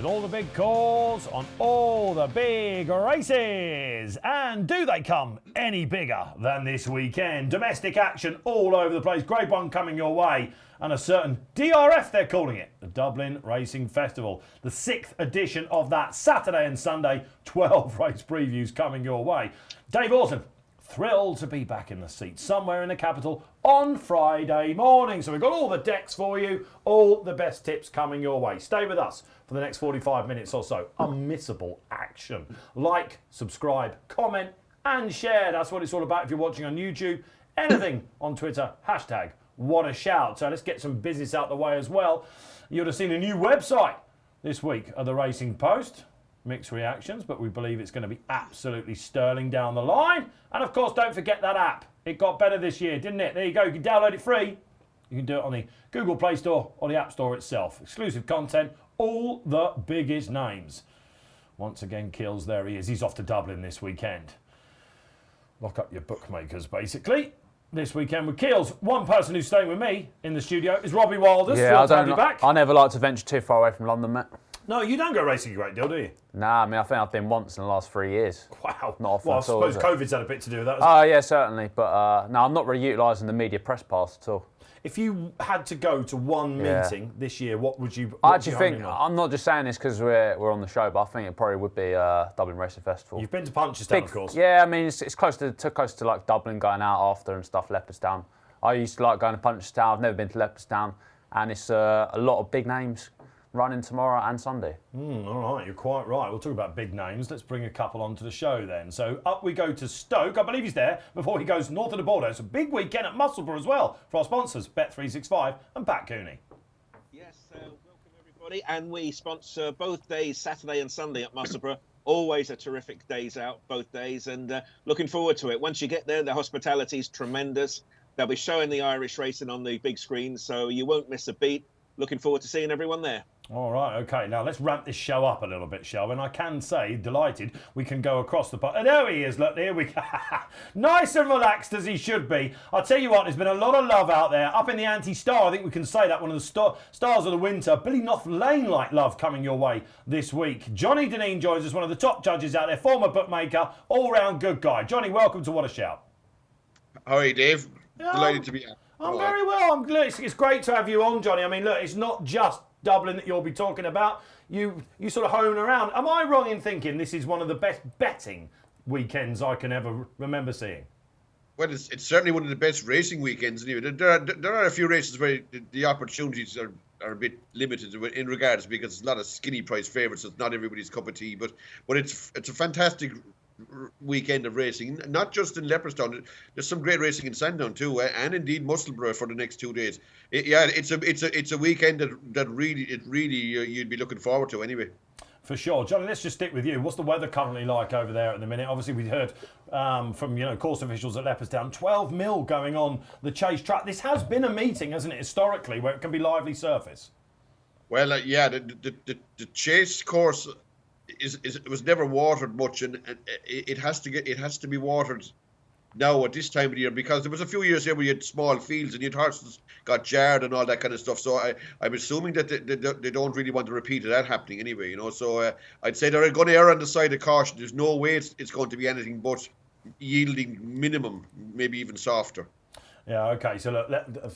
with all the big calls on all the big races. And do they come any bigger than this weekend? Domestic action all over the place. Grade 1 coming your way. And a certain DRF, they're calling it, the Dublin Racing Festival. The 6th edition of that, Saturday and Sunday. 12 race previews coming your way. Dave Orton, thrilled to be back in the seat somewhere in the capital on Friday morning. So we've got all the decks for you, all the best tips coming your way. Stay with us for the next 45 minutes or so. Unmissable action. Like, subscribe, comment and share. That's what it's all about if you're watching on YouTube. Anything on Twitter, hashtag what a shout. So let's get some business out the way as well. You'd have seen a new website this week at the Racing Post. Mixed reactions, but we believe it's going to be absolutely sterling down the line. And of course, don't forget that app. It got better this year, didn't it? There you go. You can download it free. You can do it on the Google Play Store or the App Store itself. Exclusive content, all the biggest names. Once again, Kills, there he is. He's off to Dublin this weekend. Lock up your bookmakers, basically. This weekend with Keels. One person who's staying with me in the studio is Robbie Wilders. Yeah, I never like to venture too far away from London, Matt. No, you don't go racing a great deal, do you? Nah, I mean, I think I've been once in the last 3 years. Wow. Not often well, I at all, suppose COVID's had a bit to do with that. Oh, yeah, certainly. But no, I'm not really utilising the media press pass at all. If you had to go to one meeting this year, what would you... I actually think, I'm not just saying this because we're on the show, but I think it probably would be Dublin Racing Festival. You've been to Punchestown, of course. Yeah, I mean, it's close to like Dublin, going out after and stuff, Leopardstown. I used to like going to Punchestown. I've never been to Leopardstown. And it's a lot of big names running tomorrow and Sunday. All right, you're quite right. We'll talk about big names. Let's bring a couple onto the show then. So up we go to Stoke. I believe he's there before he goes north of the border. It's a big weekend at Musselburgh as well for our sponsors, Bet365 and Pat Cooney. Yes, welcome everybody. And we sponsor both days, Saturday and Sunday at Musselburgh. Always a terrific days out, both days, and looking forward to it. Once you get there, the hospitality is tremendous. They'll be showing the Irish racing on the big screen, so you won't miss a beat. Looking forward to seeing everyone there. All right, OK. Now, let's ramp this show up a little bit, shall we? And I can say, delighted, we can go across the... And there he is, look, there we go. Nice and relaxed as he should be. I'll tell you what, there's been a lot of love out there. Upping The Ante star, I think we can say that, one of the stars of the winter. Billy Knoth Lane-like love coming your way this week. Johnny Dineen joins us, one of the top judges out there, former bookmaker, all-round good guy. Johnny, welcome to What a Shout. How are you, Dave? Delighted to be here. I'm very well. I'm glad. It's great to have you on, Johnny. I mean, look, it's not just Dublin that you'll be talking about. You sort of hone around. Am I wrong in thinking this is one of the best betting weekends I can ever remember seeing? Well, it's certainly one of the best racing weekends. Anyway, there are a few races where the opportunities are a bit limited in regards because it's a lot of skinny price favourites. So it's not everybody's cup of tea, but it's a fantastic weekend of racing, not just in Leopardstown. There's some great racing in Sandown too, and indeed Musselburgh for the next 2 days. It's a weekend that really you'd be looking forward to anyway. For sure. Johnny, let's just stick with you. What's the weather currently like over there at the minute? Obviously, we heard from course officials at Leopardstown, 12 mil going on the chase track. This has been a meeting, hasn't it, historically, where it can be lively surface. Well, the chase course it was never watered much, and it has to be watered now at this time of the year, because there was a few years there where you had small fields and your horses got jarred and all that kind of stuff. So I'm assuming that they don't really want to repeat of that happening anyway, So I'd say they're going to err on the side of caution. There's no way it's going to be anything but yielding minimum, maybe even softer. Yeah, OK, so look,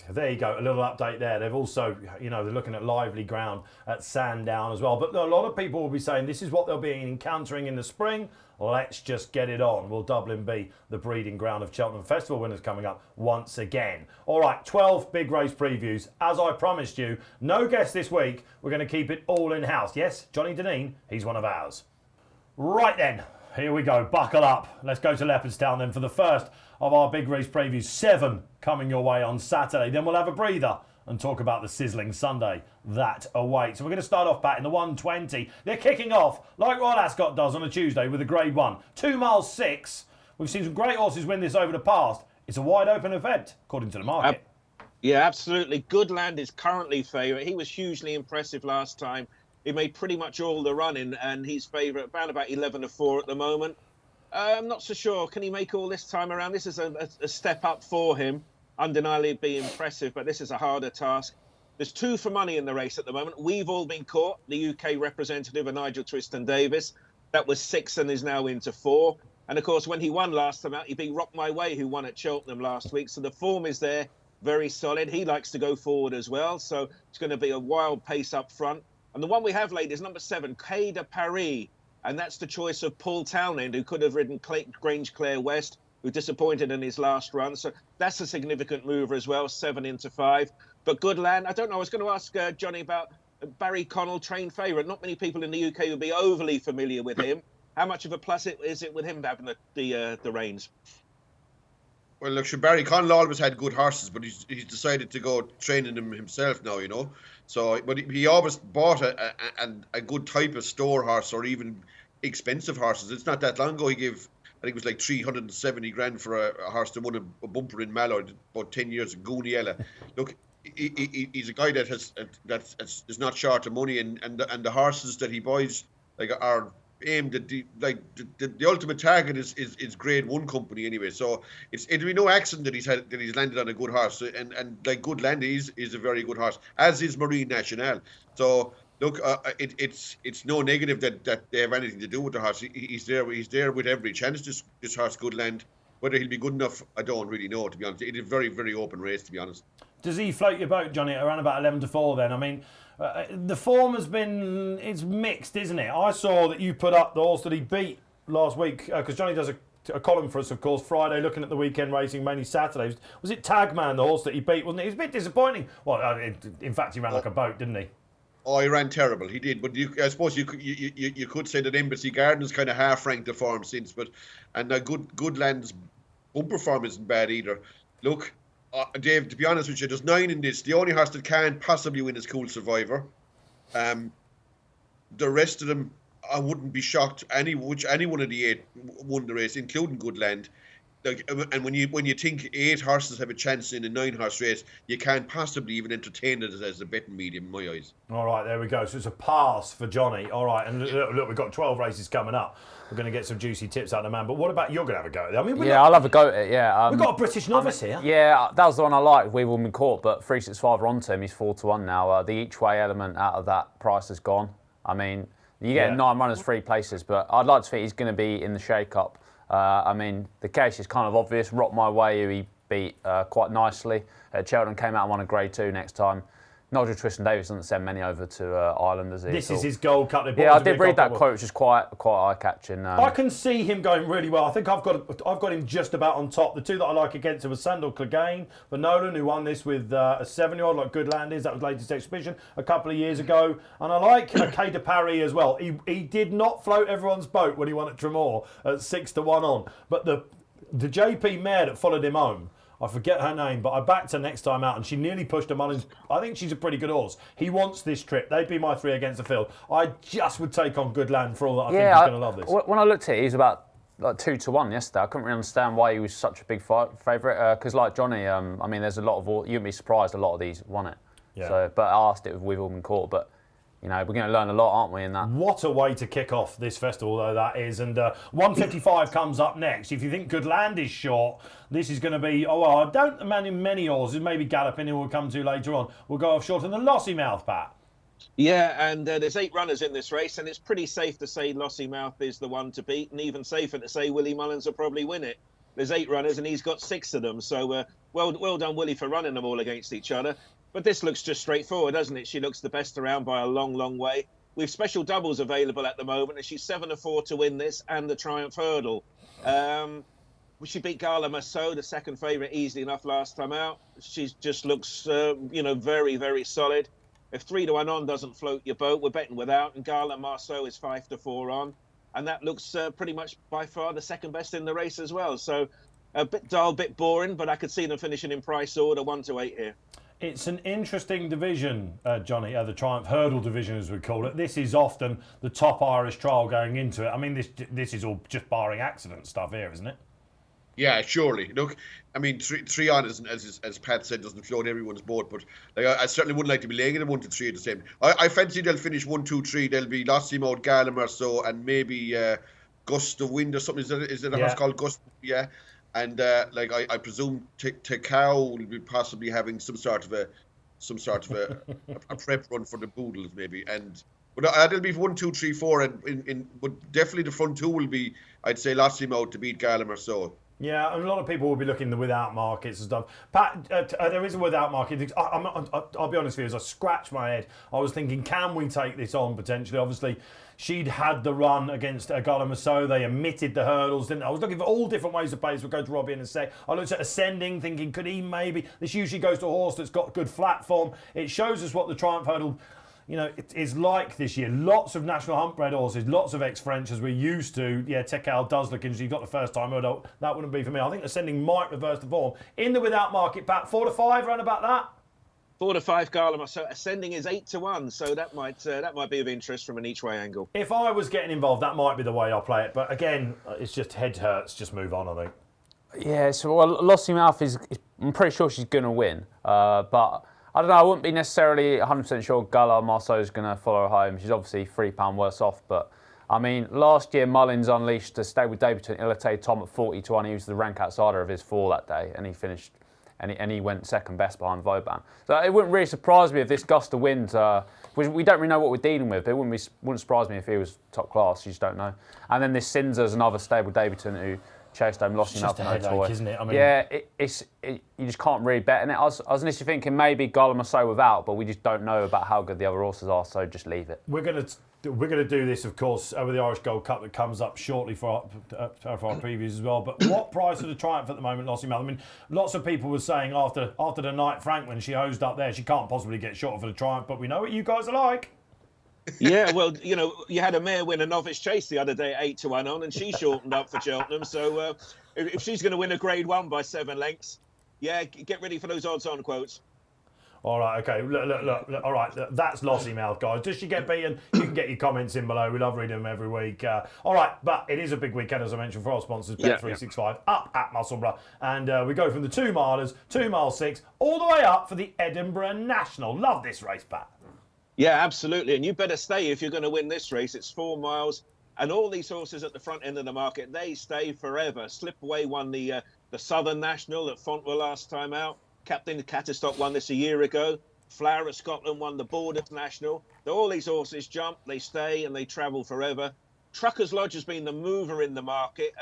there you go, a little update there. They've also, they're looking at lively ground at Sandown as well. But a lot of people will be saying this is what they'll be encountering in the spring. Let's just get it on. Will Dublin be the breeding ground of Cheltenham Festival winners coming up once again? All right, 12 big race previews. As I promised you, no guest this week. We're going to keep it all in-house. Yes, Johnny Dineen, he's one of ours. Right then, here we go. Buckle up. Let's go to Leopardstown then for the first of our big race previews. 7 coming your way on Saturday. Then we'll have a breather and talk about the sizzling Sunday that awaits. So we're going to start off, Pat, in the 120. They're kicking off like Royal Ascot does on a Tuesday with a Grade 1. 2 miles 6. We've seen some great horses win this over the past. It's a wide open event, according to the market. Yeah, absolutely. Goodland is currently favourite. He was hugely impressive last time. He made pretty much all the running, and he's favourite around about 11-4 at the moment. I'm not so sure. Can he make all this time around? This is a step up for him. Undeniably be impressive, but this is a harder task. There's 2 for money in the race at the moment. We've All Been Caught, the UK representative of Nigel Twiston-Davis. That was 6 and is now into 4. And of course, when he won last time out, he beat Rock My Way, who won at Cheltenham last week. So the form is there, very solid. He likes to go forward as well. So it's going to be a wild pace up front. And the one we have laid is number 7, Quai de Paris. And that's the choice of Paul Townend, who could have ridden Grange Clare West, who disappointed in his last run. So that's a significant mover as well, 7 into 5. But Goodland, I don't know, I was going to ask Johnny about Barry Connell, trained favourite. Not many people in the UK would be overly familiar with him. How much of a plus is it with him having the reins? Well, look, Barry Connell always had good horses, but he's decided to go training them himself now, you know. So, but he always bought a good type of store horse or even expensive horses. It's not that long ago he gave, I think it was like 370 grand for a horse that won a bumper in Mallow about 10 years ago, Gooniella. Look, he's a guy that is not short of money, and the horses that he buys like are aimed at the ultimate target is Grade 1 company anyway. So it'll be no accident that he's landed on a good horse, and like Goodland is a very good horse, as is Marine Nationale. So look, it's no negative that they have anything to do with the horse. He's there with every chance. This horse Goodland. Whether he'll be good enough, I don't really know, to be honest. It's a very, very open race, to be honest. Does he float your boat, Johnny, around about 11 to 4 then? I mean, the form it's mixed, isn't it? I saw that you put up the horse that he beat last week, because Johnny does a column for us, of course, Friday, looking at the weekend racing, mainly Saturdays. Was it Tagman, the horse that he beat, wasn't it? It was a bit disappointing. Well, in fact, he ran like a boat, didn't he? Oh, he ran terrible. He did, but I suppose you could say that Embassy Gardens kind of half ranked the form since, and Goodland's bumper form isn't bad either. Look, Dave, to be honest with you, there's 9 in this. The only horse that can possibly win is Cool Survivor. The rest of them, I wouldn't be shocked any one of the 8 won the race, including Goodland. Like, and when you think 8 horses have a chance in a 9-horse race, you can't possibly even entertain it as a betting medium in my eyes. All right, there we go. So it's a pass for Johnny. All right, and look, we've got 12 races coming up. We're going to get some juicy tips out of the man. But what about you're going to have a go at it? I mean, I'll have a go at it. Yeah, we've got a British novice here. Yeah, that was the one I liked. We've all been caught, but 365 are onto him. He's 4-1 now. The each way element out of that price is gone. I mean, you get 9 runners, 3 places, but I'd like to think he's going to be in the shake-up. I mean, the case is kind of obvious. Rock My Way, who he beat quite nicely. Cheltenham came out and won a Grade 2 next time. Nigel Twiston-Davis doesn't send many over to Ireland, does he? This is his Gold Cup. Yeah, I did read that quote, which is quite eye-catching. I can see him going really well. I think I've got him just about on top. The 2 that I like against him were Sandal Clegane for Nolan, who won this with a 7-year-old like Goodland is. That was latest exhibition a couple of years ago. And I like Quai de Paris as well. He did not float everyone's boat when he won at Tremor at 6-1 on. But the JP mare that followed him home, I forget her name, but I backed her next time out and she nearly pushed him on. I think she's a pretty good horse. He wants this trip. They'd be my 3 against the field. I just would take on Goodland for all that. I think he's going to love this. When I looked at it, he was about 2-1 yesterday. I couldn't really understand why he was such a big favourite. Because like Johnny, I mean, there's a lot of, you wouldn't be surprised a lot of these won it. Yeah. So, but I asked it if we've all been caught, but you know, we're going to learn a lot, aren't we, in that? What a way to kick off this festival, though, that is. And 155 comes up next. If you think Goodland is short, this is going to be... Oh, well, I don't imagine many horses, maybe Galloping, who we'll come to later on, will go off short in the Lossy Mouth, Pat. Yeah, and there's 8 runners in this race, and it's pretty safe to say Lossy Mouth is the one to beat, and even safer to say Willie Mullins will probably win it. There's 8 runners, and he's got 6 of them. So well done, Willie, for running them all against each other. But this looks just straightforward, doesn't it? She looks the best around by a long, long way. We've special doubles available at the moment, and she's 7-4 to win this and the Triumph Hurdle. She beat Gala Massot, the second favourite, easily enough last time out. She just looks, very, very solid. If 3-1 on doesn't float your boat, we're betting without, and Gala Massot is 5-4 on. And that looks pretty much by far the second best in the race as well. So a bit dull, bit boring, but I could see them finishing in price order 1 to 8 here. It's an interesting division, Johnny, the Triumph Hurdle division, as we call it. This is often the top Irish trial going into it. I mean, this is all just barring accident stuff here, isn't it? Yeah, surely. Look, I mean, 3 on, as Pat said, doesn't float everyone's boat, but like, I certainly wouldn't like to be laying it at 1 to 3 at the same. I fancy they'll finish 1, 2, 3. They'll be Lossy Mouth, Gallagher, so, and maybe Gust of Wind or something. Is it a horse called Gust? Yeah. And I presume Takao will be possibly having some sort of a some sort of a prep run for the Poodles maybe. But it'll be 1, 2, 3, 4, but definitely the front two will be, I'd say, Lacy out to beat Gallum or so. Yeah, and a lot of people will be looking the without markets and stuff. Pat, there is a without market. I'll be honest with you, as I scratched my head, I was thinking, can we take this on potentially? Obviously, she'd had the run against Gallum or so. They omitted the hurdles, didn't they? I was looking for all different ways of pace. We'll go to Robbie in a sec. I looked at ascending, thinking, could he maybe... This usually goes to a horse that's got good flat form. It shows us what the Triumph hurdle... it is like this year. Lots of national hunt-bred horses, lots of ex-French as we're used to. Yeah, Tekal does look interesting. He got the first time. That wouldn't be for me. I think Ascending might reverse the form. In the without market, Pat, 4 to 5, round about that? 4 to 5, Garland. So Ascending is 8 to 1. So that might be of interest from an each-way angle. If I was getting involved, that might be the way I'll play it. But again, it's just head hurts. Just move on, I think. Yeah, so Lossy Mouth I'm pretty sure she's going to win. But... I don't know, I wouldn't be necessarily 100% sure Gala Marceau's going to follow her home. She's obviously £3 worse off. But, I mean, last year Mullins unleashed a stable debutant, Ilate Tom, at 40 to 1. He was the rank outsider of his 4 that day, and he finished, and he went second best behind Vauban. So it wouldn't really surprise me if this gust of wind, we don't really know what we're dealing with. It wouldn't surprise me if he was top class, you just don't know. And then this Cinza's another stable debutant who chased home Lossy Mouth. It's just a headache, isn't it? I mean, yeah, you just can't really bet in it. I was initially thinking maybe Gala Marceau without, but we just don't know about how good the other horses are, so just leave it. We're going to do this, of course, over the Irish Gold Cup that comes up shortly for our previews as well. But what price of the Triumph at the moment, Lossy Mouth? I mean, lots of people were saying after the night Frank, when she hosed up there, she can't possibly get short for the Triumph, but we know what you guys are like. Yeah, well, you had a mare win a novice chase the other day at 8 to 1 on, and she shortened up for Cheltenham. So if she's going to win a Grade 1 by 7 lengths, yeah, get ready for those odds-on quotes. All right, okay. Look. All right, that's Lossy Mouth, guys. Does she get beaten? You can get your comments in below. We love reading them every week. All right, but it is a big weekend, as I mentioned, for our sponsors, Bet365, up at Musselburgh. And we go from the 2 milers, 2 mile 6, all the way up for the Edinburgh National. Love this race, Pat. Yeah, absolutely. And you better stay if you're going to win this race. It's 4 miles. And all these horses at the front end of the market, they stay forever. Slipaway won the Southern National at Fontwell last time out. Captain Catterstock won this a year ago. Flower of Scotland won the Borders National. All these horses jump, they stay, and they travel forever. Trucker's Lodge has been the mover in the market.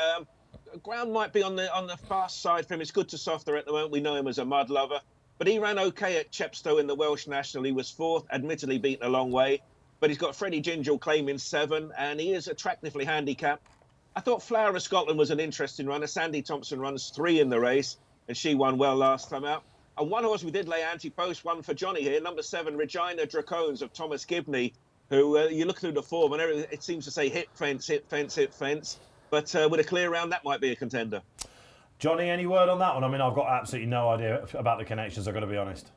Ground might be on the fast side for him. It's good to softer at the moment. We know him as a mud lover. But he ran okay at Chepstow in the Welsh National. He was 4th, admittedly beaten a long way. But he's got Freddie Gingell claiming 7, and he is attractively handicapped. I thought Flower of Scotland was an interesting runner. Sandy Thompson runs 3 in the race, and she won well last time out. And one horse we did lay anti-post, one for Johnny here, number 7, Regina Dracones of Thomas Gibney, who you look through the form, and everything, it seems to say hit fence, hit fence, hit fence. But with a clear round, that might be a contender. Johnny, any word on that one? I mean, I've got absolutely no idea about the connections, I've got to be honest.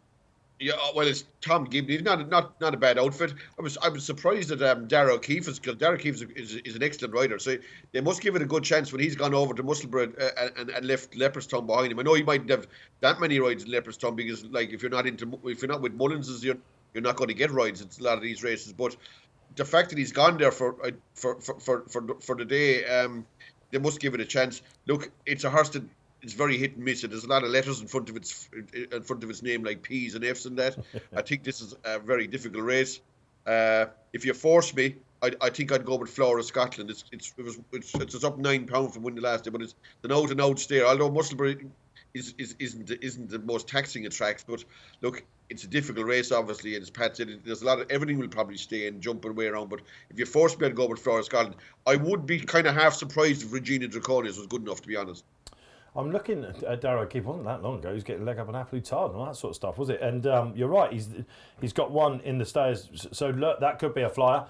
Yeah, well, it's Tom Gibney. Not a bad outfit. I was surprised that Darragh O'Keefe because Darragh O'Keefe is an excellent rider. So they must give it a good chance when he's gone over to Musselburgh and left Leopardstown behind him. I know he mightn't have that many rides in Leopardstown because, like, if you're not with Mullins's, you're not going to get rides at a lot of these races. But the fact that he's gone there for the day, they must give it a chance. Look, it's a horse that it's very hit and miss. There's a lot of letters in front of its name, like P's and F's and that. I think this is a very difficult race. If you force me, I think I'd go with Flower of Scotland. It's up £9 from winning the last day, but it's an out and out stare. Although Musselburgh isn't the most taxing of tracks, but look, it's a difficult race. Obviously, and as Pat said, there's a lot of everything will probably stay and jump and way around. But if you force me, I'd go with Flower of Scotland. I would be kind of half surprised if Regina Draconis was good enough, to be honest. I'm looking at Darragh O'Keefe. Wasn't that long ago? He was getting leg up an apple tart and all that sort of stuff, was it? And you're right. He's got one in the stayers, so look, that could be a flyer.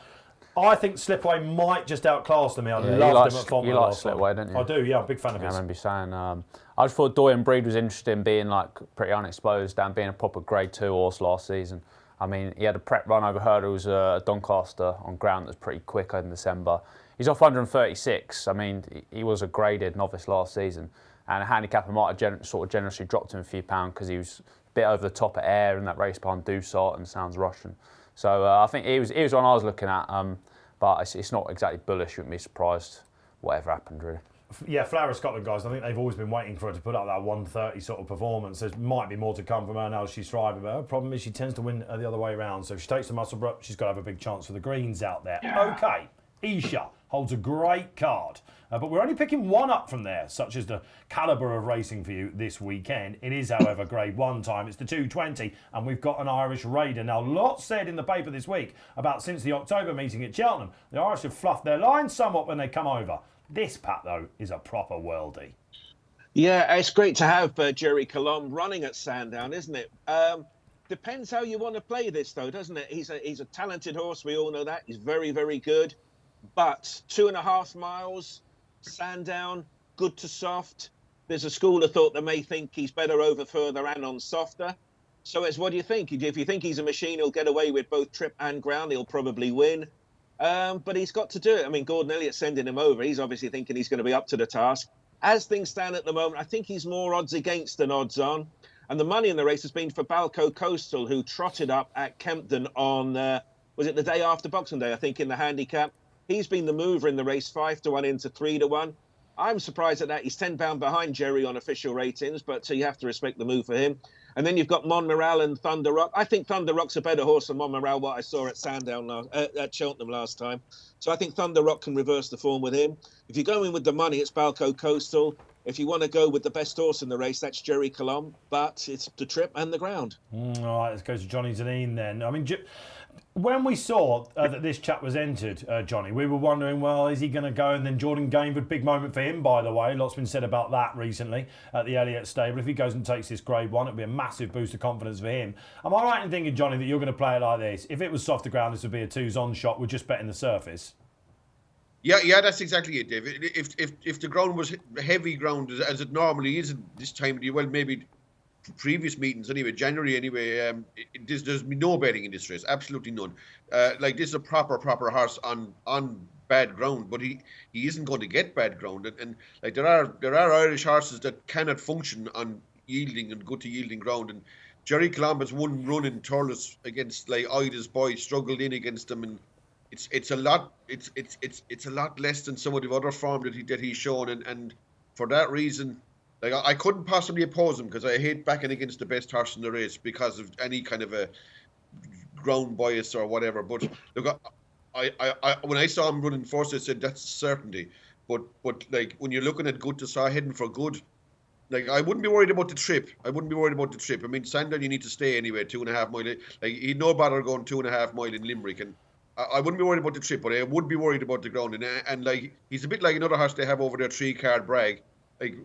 I think Slipaway might just outclass them. I loved him at Fontwell. You like Slipaway, don't you? I do. Yeah, I'm a big fan of his. I remember you saying. I just thought Doyen Breed was interested in being like pretty unexposed and being a proper Grade 2 horse last season. I mean, he had a prep run over hurdles at Doncaster on ground that's pretty quick in December. He's off 136. I mean, he was a graded novice last season. And a handicapper might have sort of generously dropped him a few pounds because he was a bit over the top at air in that race behind Dusart and Sounds Russian. So I think he was one I was looking at, but it's not exactly bullish. You wouldn't be surprised whatever happened, really. Yeah, Flower of Scotland guys, I think they've always been waiting for her to put up that 130 sort of performance. There might be more to come from her now as she's thriving, but her problem is she tends to win the other way around. So if she takes the Musselburgh, she's got to have a big chance for the greens out there. Yeah. Okay, Isha holds a great card. But we're only picking one up from there, such as the calibre of racing for you this weekend. It is, however, Grade 1 time. It's the 220, and we've got an Irish Raider. Now, lots said in the paper this week about since the October meeting at Cheltenham, the Irish have fluffed their lines somewhat when they come over. This, Pat, though, is a proper worldie. Yeah, it's great to have Jerry Colomb running at Sandown, isn't it? Depends how you want to play this, though, doesn't it? He's a talented horse. We all know that. He's very, very good. But 2.5 miles... Sandown, good to soft. There's a school of thought that may think he's better over further and on softer. So it's, what do you think? If you think he's a machine, he'll get away with both trip and ground. He'll probably win. But he's got to do it. I mean, Gordon Elliott's sending him over. He's obviously thinking he's going to be up to the task. As things stand at the moment, I think he's more odds against than odds on. And the money in the race has been for Balco Coastal, who trotted up at Kempton on, was it the day after Boxing Day, I think, in the handicap. He's been the mover in the race, 5-1 into 3-1. I'm surprised at that. He's £10 behind Jerry on official ratings, but so you have to respect the move for him. And then you've got Monmoral and Thunder Rock. I think Thunder Rock's a better horse than Monmoral, what I saw at Sandown at Cheltenham last time. So I think Thunder Rock can reverse the form with him. If you're going with the money, it's Balco Coastal. If you want to go with the best horse in the race, that's Jerry Colomb. But it's the trip and the ground. All right, let's go to Johnny Dineen then. I mean, when we saw that this chap was entered, Johnny, we were wondering, well, is he going to go? And then Jordan Gainford, big moment for him, by the way. Lots been said about that recently at the Elliott stable. If he goes and takes this Grade 1, it'll be a massive boost of confidence for him. Am I right in thinking, Johnny, that you're going to play it like this? If it was softer ground, this would be a 2s-on shot. We're just betting the surface. Yeah, that's exactly it, Dave. If the ground was heavy ground, as it normally is at this time of the year, well, maybe previous meetings anyway, January anyway, there's no betting in this race, absolutely none. Like, this is a proper horse on bad ground, but he isn't going to get bad ground. And like, there are Irish horses that cannot function on yielding and good to yielding ground. And Jerry Colomb has one run in Thurles against like Ida's boy, struggled in against them, and it's a lot less than some of the other form that he's shown, and for that reason, like, I couldn't possibly oppose him, because I hate backing against the best horse in the race because of any kind of a ground bias or whatever. But look, I when I saw him running first, I said that's a certainty. But like, when you're looking at good to saw heading for good, like, I wouldn't be worried about the trip. I mean, Sandown, you need to stay anyway, 2.5 mile. Like, he'd no bother going 2.5 mile in Limerick, and I wouldn't be worried about the trip, but I would be worried about the ground. And like, he's a bit like another horse they have over there, 3-card Bragg. Like,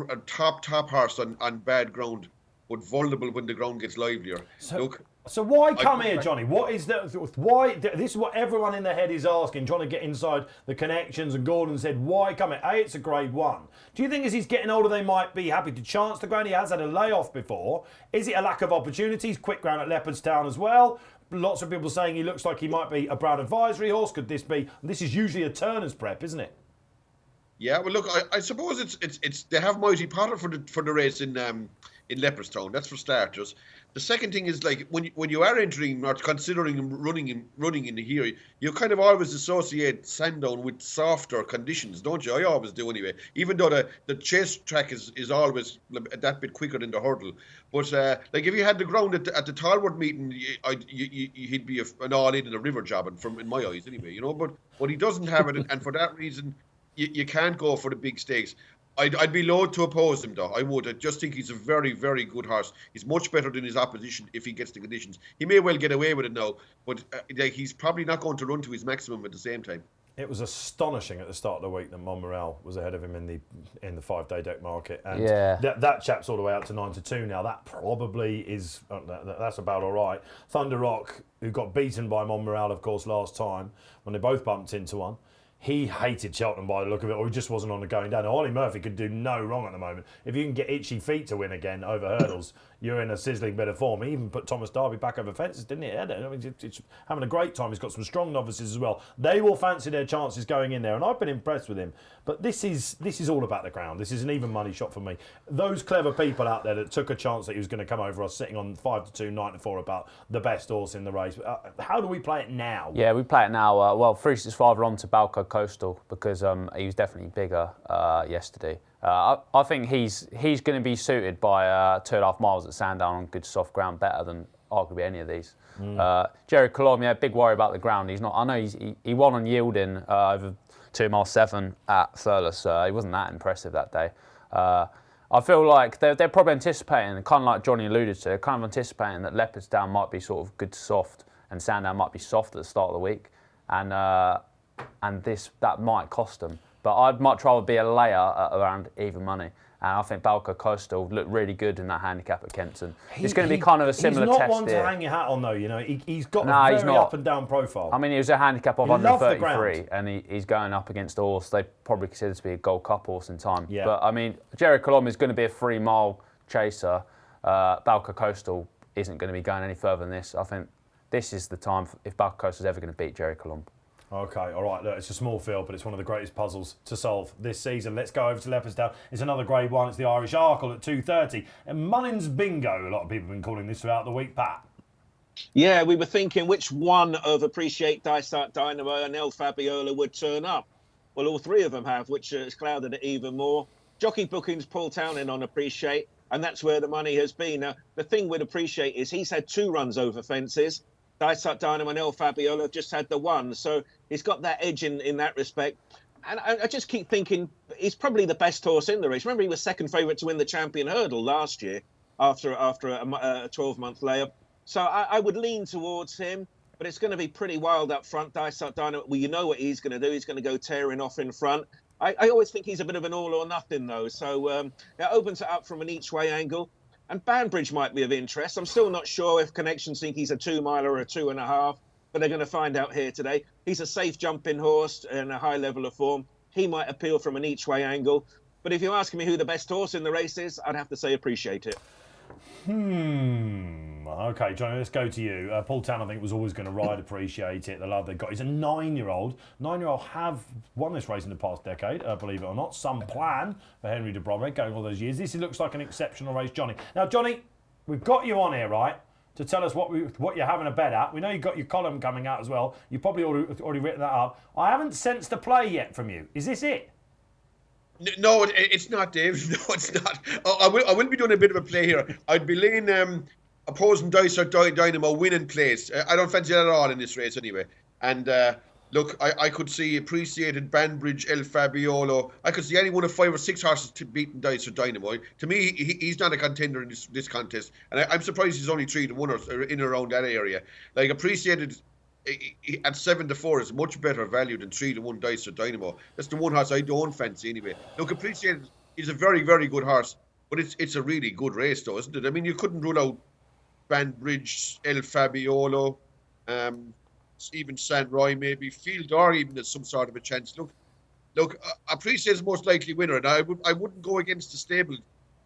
a top horse on bad ground, but vulnerable when the ground gets livelier. So why come here, Johnny? What is why? This is what everyone in their head is asking, trying to get inside the connections. And Gordon said, why come here? It's a Grade 1. Do you think as he's getting older, they might be happy to chance the ground? He has had a layoff before. Is it a lack of opportunities? Quick ground at Leopardstown as well. Lots of people saying he looks like he might be a Brown Advisory horse. Could this be? This is usually a Turner's prep, isn't it? Yeah, well, look, I suppose it's they have Mighty Potter for the race in Leopardstown. That's for starters. The second thing is, like, when you are entering or considering running in here, you kind of always associate Sandown with softer conditions, don't you? I always do anyway. Even though the chase track is always that bit quicker than the hurdle. But like, if you had the ground at the Talbot meeting, he'd be an all-in and a river job, in my eyes anyway. You know, but he doesn't have it, and for that reason, you can't go for the big stakes. I'd be loath to oppose him, though. I would. I just think he's a very, very good horse. He's much better than his opposition if he gets the conditions. He may well get away with it now, but he's probably not going to run to his maximum at the same time. It was astonishing at the start of the week that Monmoral was ahead of him in the 5-day deck market, and that chap's all the way out to 9-2 now. That probably is that's about all right. Thunder Rock, who got beaten by Monmoral, of course, last time when they both bumped into one. He hated Cheltenham by the look of it, or he just wasn't on the going down. Ollie Murphy could do no wrong at the moment. If you can get itchy feet to win again over hurdles, you're in a sizzling bit of form. He even put Thomas Darby back over fences, didn't he? I mean, it's having a great time. He's got some strong novices as well. They will fancy their chances going in there, and I've been impressed with him. But this is all about the ground. This is an even money shot for me. Those clever people out there that took a chance that he was going to come over us sitting on 5-2, 9-4 about the best horse in the race. How do we play it now? Yeah, we play it now. 365 are on to Balco Balca Coastal because he was definitely bigger yesterday. I think he's going to be suited by 2.5 miles at Sandown on good soft ground better than arguably any of these. Jerry Colomb, big worry about the ground. He's not. I know he won on yielding over 2 mile 7 at Thurles. He wasn't that impressive that day. I feel like they're probably anticipating, kind of like Johnny alluded to, they're kind of anticipating that Leopardstown might be sort of good soft and Sandown might be soft at the start of the week, and that might cost them. But I'd much rather be a layer at around even money. And I think Balca Coastal looked really good in that handicap at Kenton. It's going to be kind of a similar test. He's not one to hang your hat on, though. He's got a very up and down profile. I mean, he was a handicap of 133, and he's going up against a horse they probably consider to be a Gold Cup horse in time. Yeah. But I mean, Jerry Colomb is going to be a 3 mile chaser. Balca Coastal isn't going to be going any further than this. I think this is the time if Balca Coastal is ever going to beat Jerry Colomb. Okay, all right. Look, it's a small field, but it's one of the greatest puzzles to solve this season. Let's go over to Leopardstown. It's another Grade 1. It's the Irish Arkle at 2:30. And Mullins Bingo, a lot of people have been calling this throughout the week, Pat. Yeah, we were thinking which one of Appreciate, Dysart, Dynamo and El Fabiola would turn up. Well, all three of them have, which has clouded it even more. Jockey bookings, Paul Townend on Appreciate, and that's where the money has been. Now, the thing with Appreciate is he's had 2 runs over fences. Dysart Dynamo and El Fabiola have just had the 1. So he's got that edge in that respect. And I just keep thinking he's probably the best horse in the race. Remember, he was second favourite to win the Champion Hurdle last year after a 12-month layup. So I would lean towards him, but it's going to be pretty wild up front. Dysart Dynamo, well, you know what he's going to do. He's going to go tearing off in front. I always think he's a bit of an all or nothing, though. So it opens it up from an each-way angle. And Banbridge might be of interest. I'm still not sure if Connections think he's a 2 miler or a 2.5, but they're going to find out here today. He's a safe jumping horse and a high level of form. He might appeal from an each way angle. But if you're asking me who the best horse in the race is, I'd have to say Appreciate it. Okay, Johnny, let's go to you. Paul Town, I think, was always going to ride Appreciate It. The love they got. He's a 9-year-old. 9-year-old have won this race in the past decade, believe it or not. Some plan for Henry de Bromhead going all those years. This looks like an exceptional race, Johnny. Now, Johnny, we've got you on here, right, to tell us what you're having a bet at. We know you've got your column coming out as well. You've probably already written that up. I haven't sensed a play yet from you. Is this it? No, it's not, Dave. No, it's not. I will be doing a bit of a play here. I'd be laying opposing Dysart Dynamo winning place. I don't fancy that at all in this race anyway. And look, I could see Appreciated, Banbridge, El Fabiolo. I could see any one of 5 or 6 horses beating Dysart Dynamo. To me, he's not a contender in this contest. And I'm surprised he's only 3-1 or in around that area. Like Appreciated at 7-4 is much better value than 3-1 Dysart Dynamo. That's the one horse I don't fancy anyway. Look, Appreciated is a very, very good horse, but it's a really good race though, isn't it? I mean, you couldn't rule out Banbridge, El Fabiolo, even San Roy maybe, Field or even as some sort of a chance. Look, Appreciate is the most likely winner, and I wouldn't go against the stable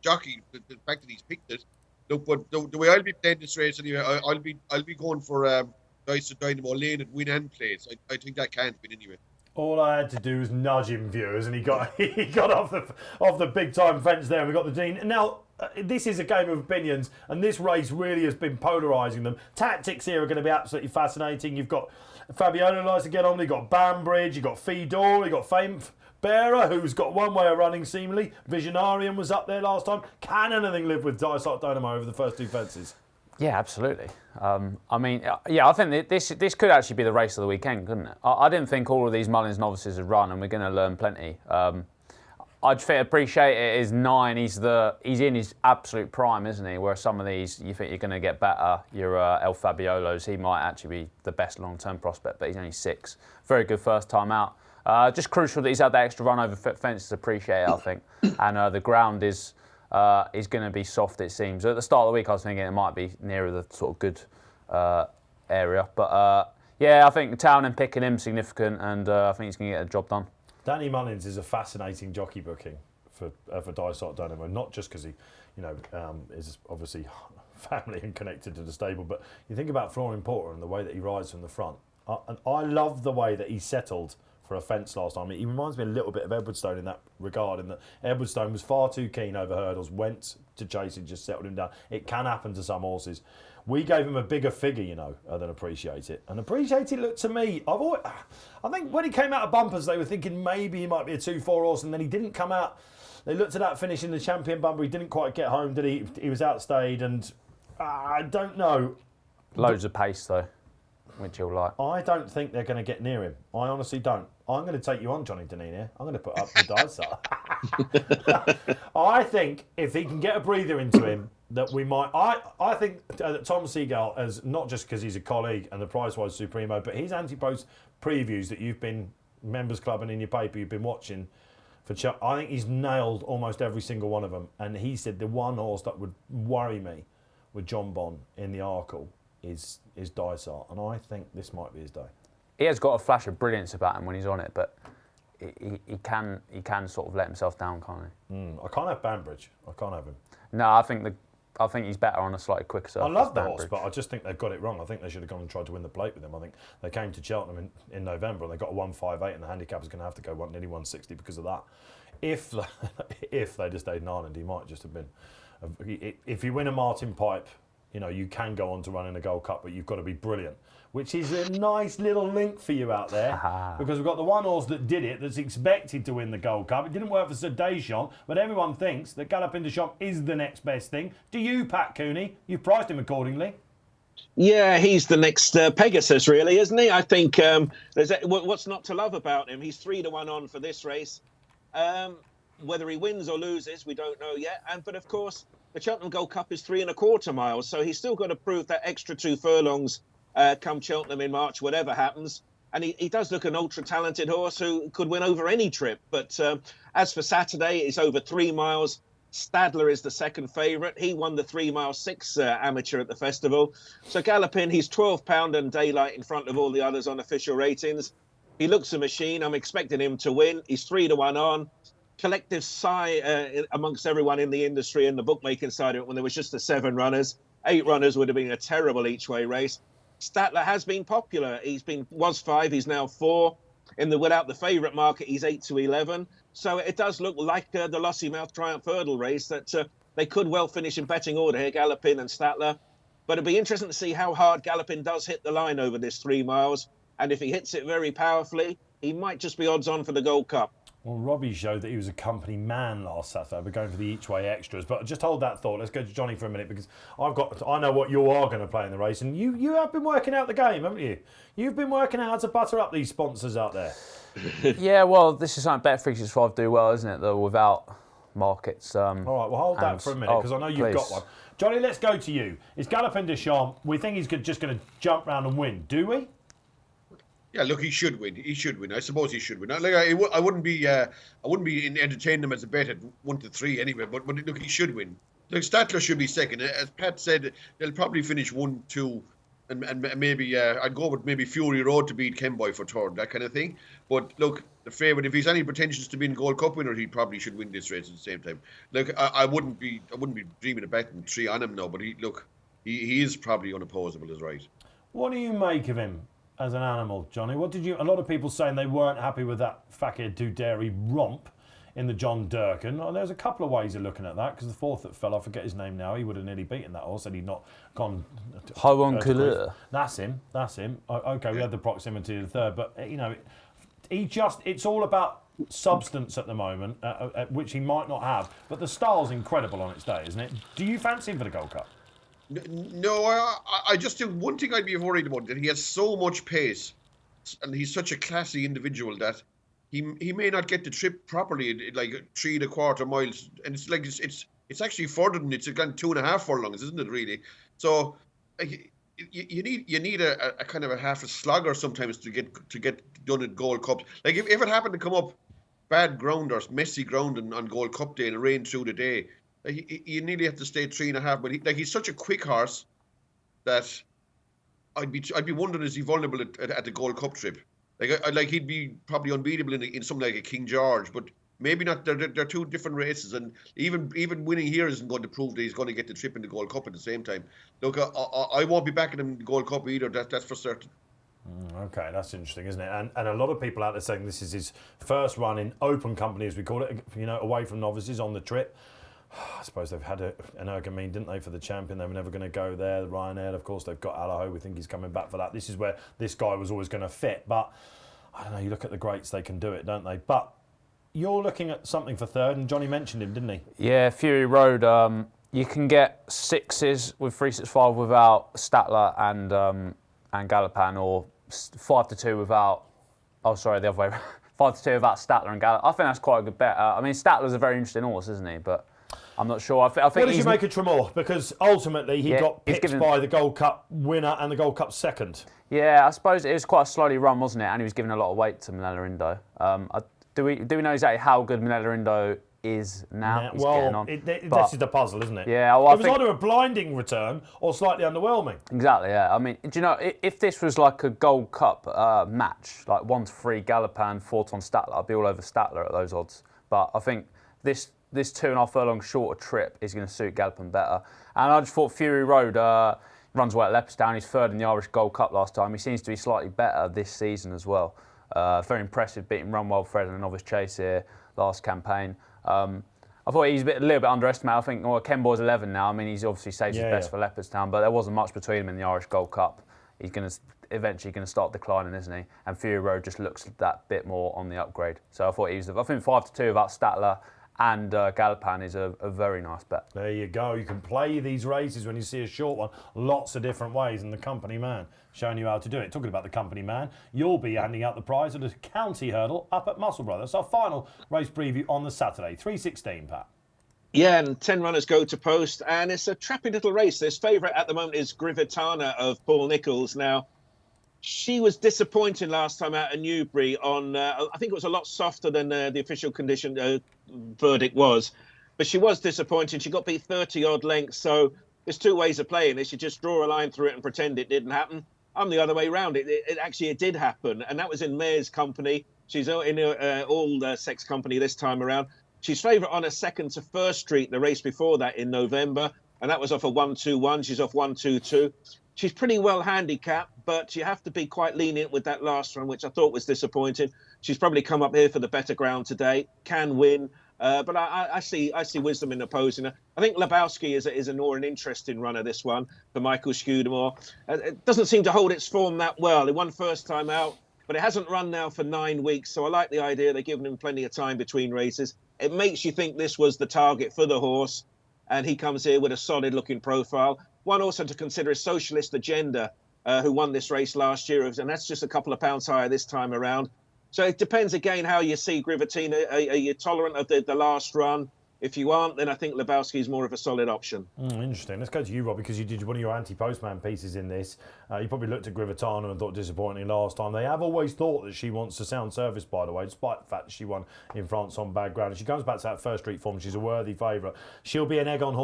jockey. The fact that he's picked it. Look, but the way I'll be playing this race anyway, I'll be going for Dysart Dynamo lane and win and place. I think that can't win anyway. All I had to do was nudge him, viewers, and he got off the big time fence there. We got the Dean. Now, this is a game of opinions, and this race really has been polarising them. Tactics here are going to be absolutely fascinating. You've got Fabiano likes to get on. You've got Banbridge. You've got Fedor. You've got Fame Bearer, who's got one way of running seemingly. Visionarium was up there last time. Can anything live with Dysart Dynamo over the first 2 fences? Yeah, absolutely. I mean, I think this could actually be the race of the weekend, couldn't it? I didn't think all of these Mullins novices would run, and we're going to learn plenty. I'd Appreciate It is 9. He's in his absolute prime, isn't he? Whereas some of these, you think you're going to get better. Your El Fabiolos, he might actually be the best long-term prospect, but he's only 6. Very good first time out. Just crucial that he's had that extra run over fences to Appreciate It, I think. And the ground is going to be soft, it seems. At the start of the week, I was thinking it might be nearer the sort of good area. But I think Townend picking him significant, and I think he's going to get the job done. Danny Mullins is a fascinating jockey booking for Dysart Dynamo, not just because he, is obviously family and connected to the stable, but you think about Florian Porter and the way that he rides from the front. And I love the way that he settled for a fence last time. He reminds me a little bit of Edwardstone in that regard, in that Edwardstone was far too keen over hurdles, went to chase and just settled him down. It can happen to some horses. We gave him a bigger figure, you know, than Appreciate It. And Appreciate It looked to me, I think when he came out of bumpers, they were thinking maybe he might be a 2-4 horse, and then he didn't come out. They looked at that finish in the champion bumper. He didn't quite get home, did he? He was outstayed, and I don't know. Loads of pace, though, which you'll like. I don't think they're going to get near him. I honestly don't. I'm going to take you on, Johnny Dineen here. I'm going to put up the dice. I think if he can get a breather into him, that we might. I think that Tom Seagull, as not just because he's a colleague and the price-wise Supremo, but his anti-post previews that you've been members club and in your paper you've been watching for. I think he's nailed almost every single one of them. And he said the one horse that would worry me with John Bon in the Arkle is Dysart, and I think this might be his day. He has got a flash of brilliance about him when he's on it, but he can sort of let himself down, can't he? I can't have Banbridge. I can't have him. No, I think he's better on a slightly quicker surface. I love the horse, but I just think they've got it wrong. I think they should have gone and tried to win the plate with him. I think they came to Cheltenham in November and they got a 158, and the handicap is going to have to go nearly 160 because of that. If they'd have stayed in Ireland, he might just have been. If you win a Martin Pipe, you know, you can go on to run in a Gold Cup, but you've got to be brilliant, which is a nice little link for you out there, because we've got the one horse that did it, that's expected to win the Gold Cup. It didn't work for Sir Deschamps, but everyone thinks that Galopin Des Champs is the next best thing. Do you, Pat Cooney? You've priced him accordingly. Yeah, he's the next Pegasus, really, isn't he? I think what's not to love about him? He's 3-1 on for this race. Whether he wins or loses, we don't know yet. But of course, the Cheltenham Gold Cup is 3.25 miles, so he's still got to prove that extra 2 furlongs come Cheltenham in March, whatever happens. And he does look an ultra-talented horse who could win over any trip. But as for Saturday, it's over 3 miles. Stadler is the second favourite. He won the 3 mile 6 amateur at the festival. So Galopin, he's £12 and daylight in front of all the others on official ratings. He looks a machine. I'm expecting him to win. He's 3-1 on. Collective sigh amongst everyone in the industry and the bookmaking side of it when there was just the 7 runners. 8 runners would have been a terrible each-way race. Statler has been popular. Was 5, he's now 4. Without the favourite market, he's 8-11. So it does look like the Lossiemouth Triumph Hurdle race that they could well finish in betting order here, Galopin and Statler. But it'll be interesting to see how hard Galopin does hit the line over this 3 miles. And if he hits it very powerfully, he might just be odds on for the Gold Cup. Well, Robbie showed that he was a company man last Saturday. We're going for the each-way extras. But just hold that thought. Let's go to Johnny for a minute, because I know what you are going to play in the race. And you have been working out the game, haven't you? You've been working out how to butter up these sponsors out there. Yeah, well, this is something Bet365 do well, isn't it, though, without markets. All right, well, hold that for a minute, because I know you've got one. Johnny, let's go to you. It's Galopin Des Champs. We think he's just going to jump round and win, do we? Yeah, look, he should win. He should win. I suppose he should win. I wouldn't be entertaining him as a bet at 1-3 anyway. But look, he should win. Look, Statler should be second. As Pat said, they'll probably finish 1-2, and maybe I'd go with maybe Fury Road to beat Kenboy for third, that kind of thing. But look, the favourite, if he's any pretensions to being Gold Cup winner, he probably should win this race at the same time. Look, I wouldn't be dreaming of betting 3 on him now. But he is probably unopposable, is right. What do you make of him as an animal, Johnny? What did you? A lot of people saying they weren't happy with that Fakir Duderi romp in the John Durkan. Oh, there's a couple of ways of looking at that, because the fourth that fell, I forget his name now, he would have nearly beaten that horse had he not gone. Hywon Couleur. That's him. Okay, we had the proximity of the third, but it's all about substance at the moment, which he might not have. But the style's incredible on its day, isn't it? Do you fancy him for the Gold Cup? No, I just think one thing I'd be worried about, that he has so much pace, and he's such a classy individual that he may not get the trip properly, like 3.25 miles, and it's actually further than it's gone 2.5 furlongs, isn't it? Really? So you need a kind of a half a slogger sometimes to get done at Gold Cups. Like if it happened to come up bad ground or messy ground on Gold Cup day and it rained through the day, you nearly have to stay 3.5. But he's such a quick horse that I'd be wondering, is he vulnerable at the Gold Cup trip? Like he'd be probably unbeatable in something like a King George, but maybe not. They're two different races, and even winning here isn't going to prove that he's going to get the trip in the Gold Cup at the same time. Look, I won't be backing him in the Gold Cup either. That's for certain. Okay, that's interesting, isn't it? And a lot of people out there saying this is his first run in open company, as we call it, away from novices on the trip. I suppose they've had an Ergamine, didn't they, for the champion? They were never going to go there. The Ryanair, of course, they've got Allaho. We think he's coming back for that. This is where this guy was always going to fit. But, I don't know, you look at the greats, they can do it, don't they? But you're looking at something for third, and Johnny mentioned him, didn't he? Yeah, Fury Road. You can get 6s with 365 without Statler and Galopan, or 5-2 without. Oh, sorry, the other way. 5-2 without Statler and Galopan. I think that's quite a good bet. I mean, Statler's a very interesting horse, isn't he? But I'm not sure. I think what did you make of Tremor? Because ultimately he got picked by the Gold Cup winner and the Gold Cup second. Yeah, I suppose it was quite a slowly run, wasn't it? And he was giving a lot of weight to Minella Indo. Do we know exactly how good Minella Indo is now? This is the puzzle, isn't it? Yeah, well, it was either a blinding return or slightly underwhelming. Exactly, yeah. I mean, do you know, if this was like a Gold Cup match, like 1-3 Galopan, 4-1 Statler, I'd be all over Statler at those odds. But I think this 2.5 furlong shorter trip is going to suit Galopan better. And I just thought Fury Road runs well at Leopardstown. He's third in the Irish Gold Cup last time. He seems to be slightly better this season as well. Very impressive, beating Runwell Fred and a Novice Chase here last campaign. I thought he's a little bit underestimated. I think Ken Boy's 11 now. I mean, he's obviously saved his best for Leopardstown, but there wasn't much between him and the Irish Gold Cup. He's eventually going to start declining, isn't he? And Fury Road just looks that bit more on the upgrade. So I thought I think 5-2 without Statler and Galopan is a very nice bet. There you go. You can play these races when you see a short one lots of different ways, and the company man showing you how to do it. Talking about the company man, you'll be handing out the prize at a county hurdle up at Musselburgh. That's our final race preview on the Saturday, 3:16, Pat. Yeah, and 10 runners go to post, and it's a trappy little race. This favourite at the moment is Grivitana of Paul Nicholls. Now, she was disappointing last time out at Newbury on, I think it was a lot softer than the official condition verdict was. But she was disappointing. She got beat 30-odd lengths. So there's two ways of playing this. You just draw a line through it and pretend it didn't happen. I'm the other way around. It did happen. And that was in Mare's company. She's in all sex company this time around. She's favourite on a second to First Street, the race before that in November. And that was off a 1-2-1. She's off 1-2-2. She's pretty well handicapped, but you have to be quite lenient with that last run, which I thought was disappointing. She's probably come up here for the better ground today, can win, but I see wisdom in opposing her. I think Lebowski is a more an interesting runner, this one, for Michael Scudamore. It doesn't seem to hold its form that well. It won first time out, but it hasn't run now for 9 weeks, so I like the idea. They're giving him plenty of time between races. It makes you think this was the target for the horse, and he comes here with a solid-looking profile. One also to consider is Socialist Agenda, who won this race last year, and that's just a couple of pounds higher this time around. So it depends, again, how you see Grivitana. Are you tolerant of the last run? If you aren't, then I think Lebowski is more of a solid option. Interesting. Let's go to you, Rob, because you did one of your anti-postman pieces in this. You probably looked at Grivitana and thought disappointing last time. They have always thought that she wants a sound service, by the way, despite the fact that she won in France on bad ground. And she comes back to that First Street form. She's a worthy favourite. She'll be an egg-on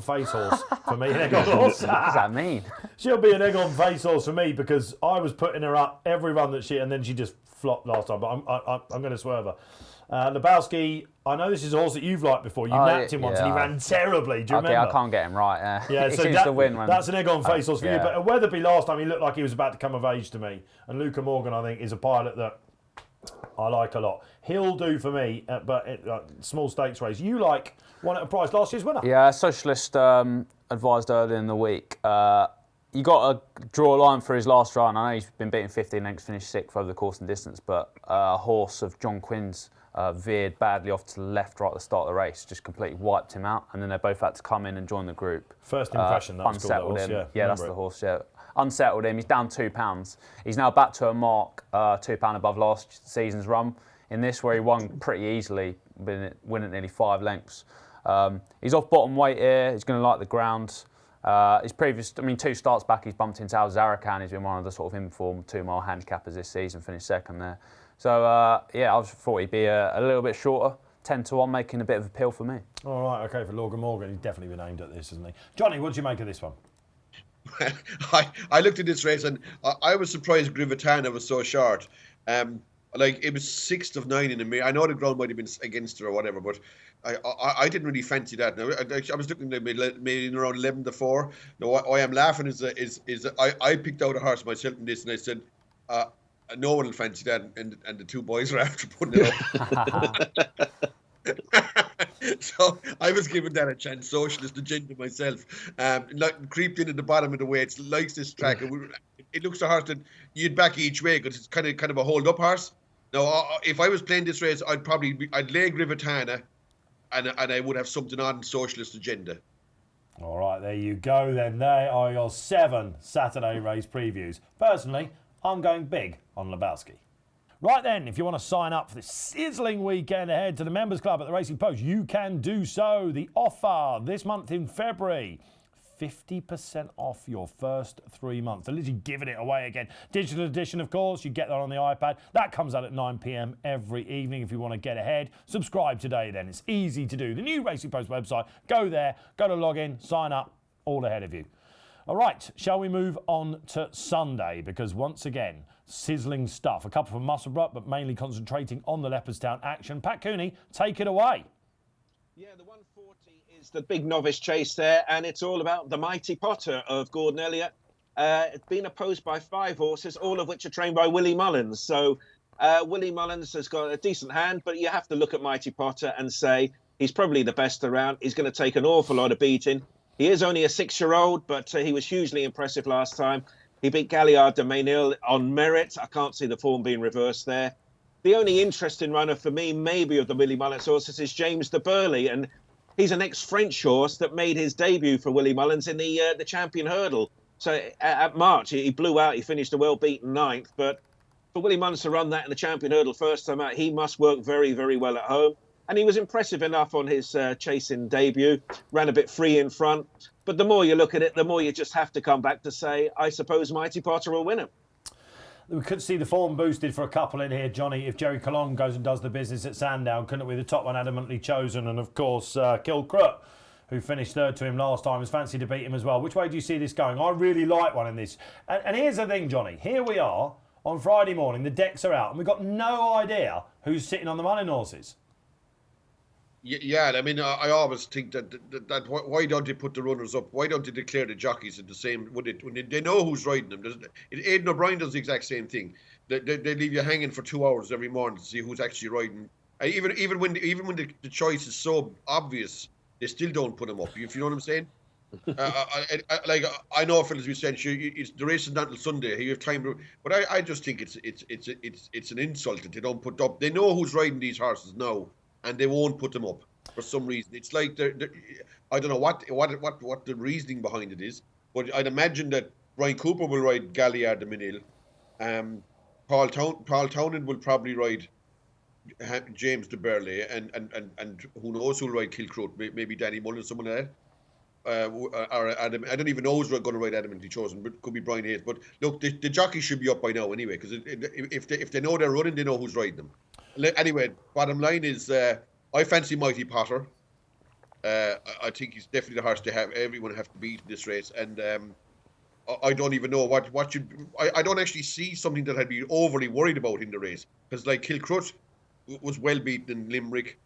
face horse for me. An egg-on horse. What does that mean? She'll be an egg-on face horse for me because I was putting her up every run that and then she just flopped last time. But I'm going to swerve her. Lebowski, I know this is a horse that you've liked before. You napped him once and he ran terribly. Do you remember? I can't get him right. Yeah, he so seems to win when... that's an egg-on face horse for you. But at Weatherby last time, he looked like he was about to come of age to me. And Luca Morgan, I think, is a pilot that I like a lot. He'll do for me, but small stakes race. You like one at a price, last year's winner. Yeah, Socialist advised earlier in the week. You got to draw a line for his last run. I know he's been beaten 15 lengths, finished 6th over the course and distance, but a horse of John Quinn's veered badly off to the left right at the start of the race, just completely wiped him out, and then they both had to come in and join the group. First impression, that's unsettled called, him. Yeah, that's the horse, yeah. Unsettled him. He's down £2. He's now back to a mark, £2 above last season's run. In this, where he won pretty easily, winning nearly 5 lengths. He's off bottom weight here. He's going to like the ground. His previous, 2 starts back, he's bumped into Al Zarakan. He's been one of the sort of informed 2-mile handicappers this season, finished second there. So, I just thought he'd be a little bit shorter. 10-1, making a bit of appeal for me. All right, okay, for Logan Morgan, he's definitely been aimed at this, hasn't he? Johnny, what did you make of this one? I looked at this race and I was surprised Grivitana was so short. Like, it was 6th of 9 in the mirror. I know the ground might have been against her or whatever, but I didn't really fancy that. Now, I was looking at maybe around 11-4. Now, why I'm laughing is that I picked out a horse myself in this, and I said, no one will fancy that, and the two boys were after putting it up. So I was giving that a chance, Socialist Agenda myself. Creeped in at the bottom of the weights, likes this track. It looks a horse that you'd back each way because it's kind of a hold-up horse. Now, if I was playing this race, I'd lay Grivetana, and I would have something on Socialist Agenda. All right, there you go then. There are your 7 Saturday race previews. Personally, I'm going big on Lebowski. Right then, if you want to sign up for this sizzling weekend ahead to the Members Club at the Racing Post, you can do so. The offer this month in February, 50% off your first 3 months. They're literally giving it away again. Digital edition, of course. You get that on the iPad. That comes out at 9 p.m. every evening if you want to get ahead. Subscribe today then. It's easy to do. The new Racing Post website. Go there, go to login, sign up, all ahead of you. All right, shall we move on to Sunday? Because once again, sizzling stuff. A couple from Musselburgh, but mainly concentrating on the Leopardstown action. Pat Cooney, take it away. Yeah, the 140 is the big novice chase there, and it's all about the Mighty Potter of Gordon Elliott. It's been opposed by 5 horses, all of which are trained by Willie Mullins. So Willie Mullins has got a decent hand, but you have to look at Mighty Potter and say he's probably the best around. He's going to take an awful lot of beating. He is only a 6-year-old, but he was hugely impressive last time. He beat Galliard de Mainil on merit. I can't see the form being reversed there. The only interesting runner for me, maybe of the Willie Mullins horses, is James de Burley, and he's an ex-French horse that made his debut for Willie Mullins in the Champion Hurdle. So at March, he blew out. He finished a well-beaten 9th. But for Willie Mullins to run that in the Champion Hurdle first time out, he must work very, very well at home. And he was impressive enough on his chasing debut, ran a bit free in front. But the more you look at it, the more you just have to come back to say, I suppose Mighty Potter will win him. We could see the form boosted for a couple in here, Johnny, if Jerry Colon goes and does the business at Sandown, couldn't we? The top one adamantly chosen, and of course Kilcroot, who finished 3rd to him last time, was fancy to beat him as well. Which way do you see this going? I really like one in this. And here's the thing, Johnny. Here we are on Friday morning, the decks are out, and we've got no idea who's sitting on the Mullin horses. Yeah, I mean, I always think that why don't they put the runners up? Why don't they declare the jockeys at the same? When they know who's riding them? Aidan O'Brien does the exact same thing. They leave you hanging for 2 hours every morning to see who's actually riding. Even when the choice is so obvious, they still don't put them up. If you know what I'm saying? I know, fellas, we said the race is not until Sunday. You have time, but I just think it's an insult that they don't put up. They know who's riding these horses now, and they won't put them up for some reason. It's like I don't know what the reasoning behind it is, but I'd imagine that Brian Cooper will ride Galliard de Mainil. Paul Townend will probably ride James de Burley, and who knows who'll ride Kilcroot, maybe Danny Mullen, someone like that. Or Adam, I don't even know who's going to ride adamantly chosen, but it could be Brian Hayes. But look, the jockeys should be up by now anyway, because if they know they're running, they know who's riding them. Anyway, bottom line is, I fancy Mighty Potter. I think he's definitely the horse to have. Everyone have to beat in this race, and I don't even know what should. I don't actually see something that I'd be overly worried about in the race, because like Kilcroot was well beaten in Limerick.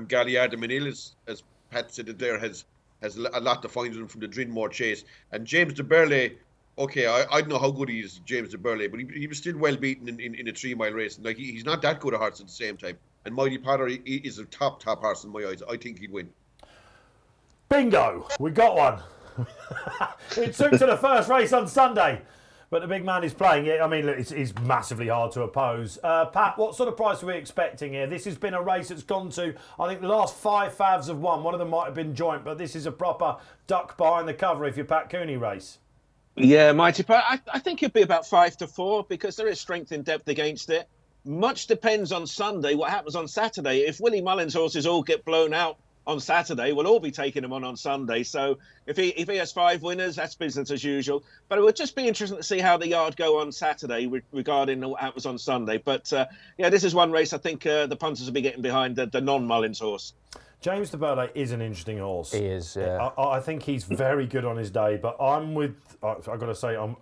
Galliard de Mainil, as Pat said it there, has a lot to find him from the Drinmore chase. And James de Burley, okay, I don't know how good he is, James de Burley, but he was still well beaten in a 3-mile race. Like he's not that good a horse at the same time. And Mighty Potter he is a top horse in my eyes. I think he'd win. Bingo! We got one. It took to the first race on Sunday, but the big man is playing it. I mean, look, it's massively hard to oppose. Pat, what sort of price are we expecting here? This has been a race that's gone to, I think the last 5 favs have won. One of them might have been joint, but this is a proper duck behind the cover if you're Pat Cooney race. Yeah, Mighty Potter. I think it'd be about 5-4 because there is strength in depth against it. Much depends on Sunday, what happens on Saturday. If Willie Mullins' horses all get blown out on Saturday, we'll all be taking him on Sunday. So if he has 5 winners, that's business as usual. But it would just be interesting to see how the yard go on Saturday regarding what happens on Sunday. But yeah, this is one race I think the punters will be getting behind the non-Mullins horse. James de Burle is an interesting horse. He is, yeah. I think he's very good on his day, but I've got to say, I'm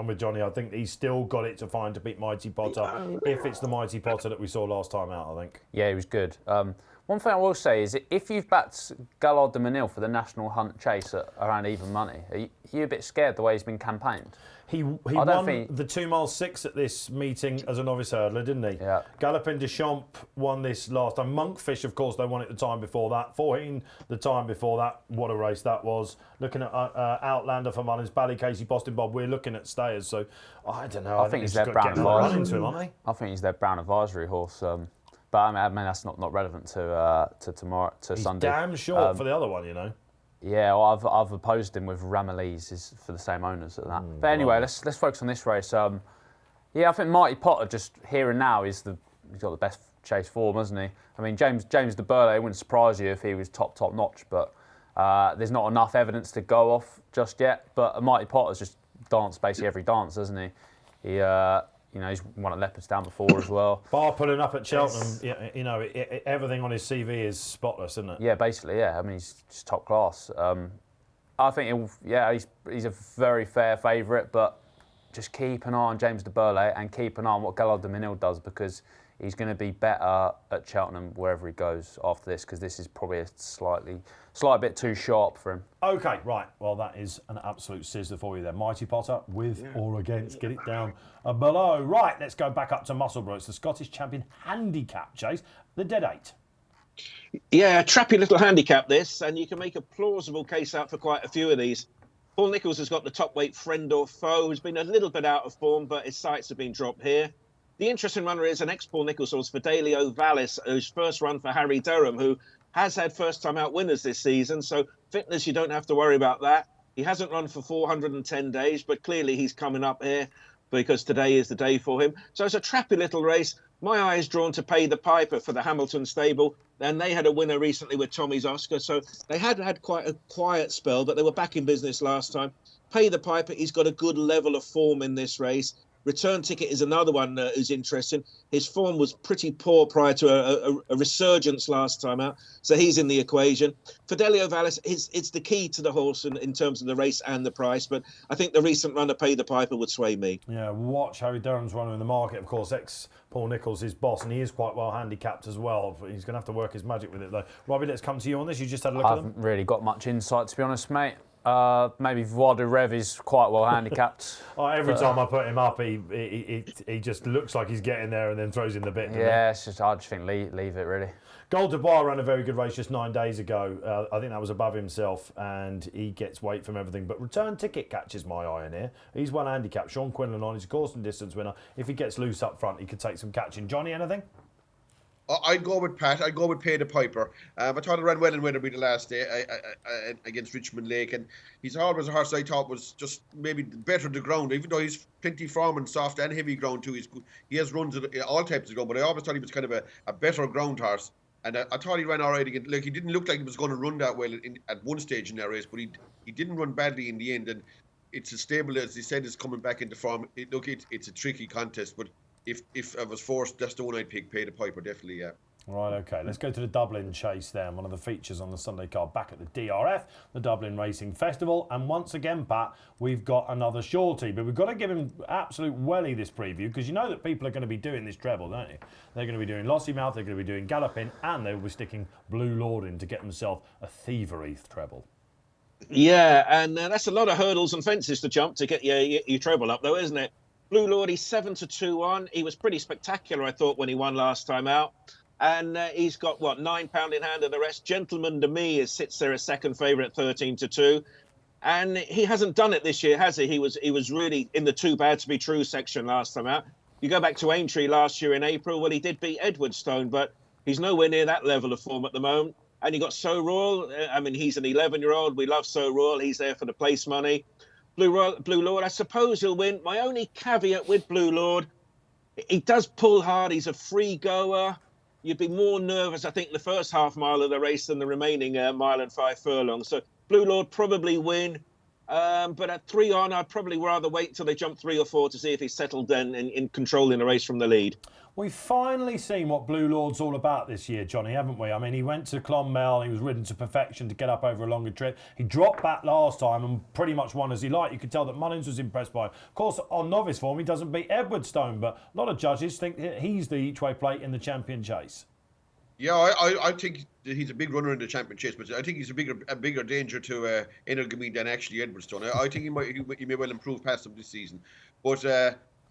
with Johnny. I think he's still got it to find to beat Mighty Potter, if it's the Mighty Potter that we saw last time out, I think. Yeah, he was good. One thing I will say is, if you've backed Gallard de Manille for the National Hunt Chase at around even money, are you a bit scared the way he's been campaigned? He won the 2 mile 6 at this meeting as a novice hurdler, didn't he? Yeah. Galopin de Champs won this last time. Monkfish, of course, they won it the time before that. 14 the time before that. What a race that was. Looking at Outlander for Mullins, Ballycasey, Boston Bob. We're looking at stayers. So I don't know. I think he's their Brown Advisory. I think he's their Brown Advisory horse. But I mean that's not relevant to tomorrow, to he's Sunday. Damn short for the other one, you know. Yeah, well, I've opposed him with Ramillies is for the same owners at that. But anyway, let's focus on this race. Yeah, I think Mighty Potter just here and now he's got the best chase form, hasn't he? I mean, James de Burle wouldn't surprise you if he was top notch, but there's not enough evidence to go off just yet. But Mighty Potter's just danced basically every dance, hasn't he? He's won at Leopardstown before as well. Bar pulling up at Cheltenham, everything on his CV is spotless, isn't it? Yeah, basically, yeah. I mean, he's just top class. I think he's a very fair favourite, but just keep an eye on James de Burle and keep an eye on what Gallard de Manille does, because he's going to be better at Cheltenham wherever he goes after this, because this is probably a slight bit too sharp for him. OK, right. Well, that is an absolute sizzler for you there. Mighty Potter, with or against. Get it down below. Right, let's go back up to Musselburgh. It's the Scottish Champion Handicap Chase, the Dead 8. Yeah, trappy little handicap this, and you can make a plausible case out for quite a few of these. Paul Nicholls has got the top weight Friend or Foe, who's been a little bit out of form, but his sights have been dropped here. The interesting runner is an ex-Paul Nicholls horse, Fidelio Vallis, whose first run for Harry Durham, who has had first-time out winners this season. So fitness, you don't have to worry about that. He hasn't run for 410 days, but clearly he's coming up here because today is the day for him. So it's a trappy little race. My eye is drawn to Pay the Piper for the Hamilton stable. And they had a winner recently with Tommy's Oscar. So they had quite a quiet spell, but they were back in business last time. Pay the Piper, he's got a good level of form in this race. Return Ticket is another one who's interesting. His form was pretty poor prior to a resurgence last time out, so he's in the equation. Fidelio Vallis, it's the key to the horse in terms of the race and the price, but I think the recent runner Pay the Piper would sway me. Yeah, watch Harry Durham's runner in the market, of course, ex-Paul Nicholls, his boss, and he is quite well handicapped as well. He's going to have to work his magic with it, though. Robbie, let's come to you on this. You just had a look at them. I haven't really got much insight, to be honest, mate. Maybe Voix de Rev is quite well handicapped. Every time I put him up, he just looks like he's getting there and then throws in the bit. Yeah, I just think leave it really. Gold de Bois ran a very good race just 9 days ago. I think that was above himself, and he gets weight from everything. But Return Ticket catches my eye in here. He's well handicapped. Sean Quinlan on, he's a course and distance winner. If he gets loose up front, he could take some catching. Johnny, anything? I'd go with Pat. I'd go with Pay the Piper. I thought it ran well in Wetherby the last day against Richmond Lake, and he's always a horse I thought was just maybe better to ground, even though he's plenty firm and soft and heavy ground too. He has runs at all types of ground, but I always thought he was kind of a better ground horse. And I thought he ran all right again. Like, he didn't look like he was going to run that well at one stage in that race, but he didn't run badly in the end. And it's as stable as he said is coming back into form. It's a tricky contest, but if I was forced, that's the one I'd pick. Pay the Piper, definitely, yeah. Right, OK. Let's go to the Dublin Chase then, one of the features on the Sunday card back at the DRF, the Dublin Racing Festival. And once again, Pat, we've got another shorty. But we've got to give him absolute welly this preview, because you know that people are going to be doing this treble, don't you? They're going to be doing Lossiemouth, they're going to be doing Gallopin, and they will be sticking Blue Lord in to get themselves a thievery treble. Yeah, and that's a lot of hurdles and fences to jump to get your treble up, though, isn't it? Blue Lord, he's 7-2 on. He was pretty spectacular, I thought, when he won last time out. And he's got, £9 in hand of the rest. Gentleman de Me sits there as second favourite at 13-2. And he hasn't done it this year, has he? He was really in the too bad to be true section last time out. You go back to Aintree last year in April, well, he did beat Edwardstone, but he's nowhere near that level of form at the moment. And you got So Royal. I mean, he's an 11-year-old. We love So Royal. He's there for the place money. Blue Lord, I suppose he'll win. My only caveat with Blue Lord, he does pull hard. He's a free goer. You'd be more nervous, I think, the first half mile of the race than the remaining mile and 5 furlongs. So Blue Lord probably win. But at 3 on, I'd probably rather wait until they jump 3 or 4 to see if he's settled then in controlling the race from the lead. We've finally seen what Blue Lord's all about this year, Johnny, haven't we? I mean, he went to Clonmel, he was ridden to perfection to get up over a longer trip. He dropped back last time and pretty much won as he liked. You could tell that Mullins was impressed by him. Of course, on novice form, he doesn't beat Edwardstone, but a lot of judges think he's the each-way plate in the champion chase. Yeah, I think that he's a big runner in the champion chase, but I think he's a bigger danger to Energamine than actually Edwardstone. I think he may well improve past him this season, but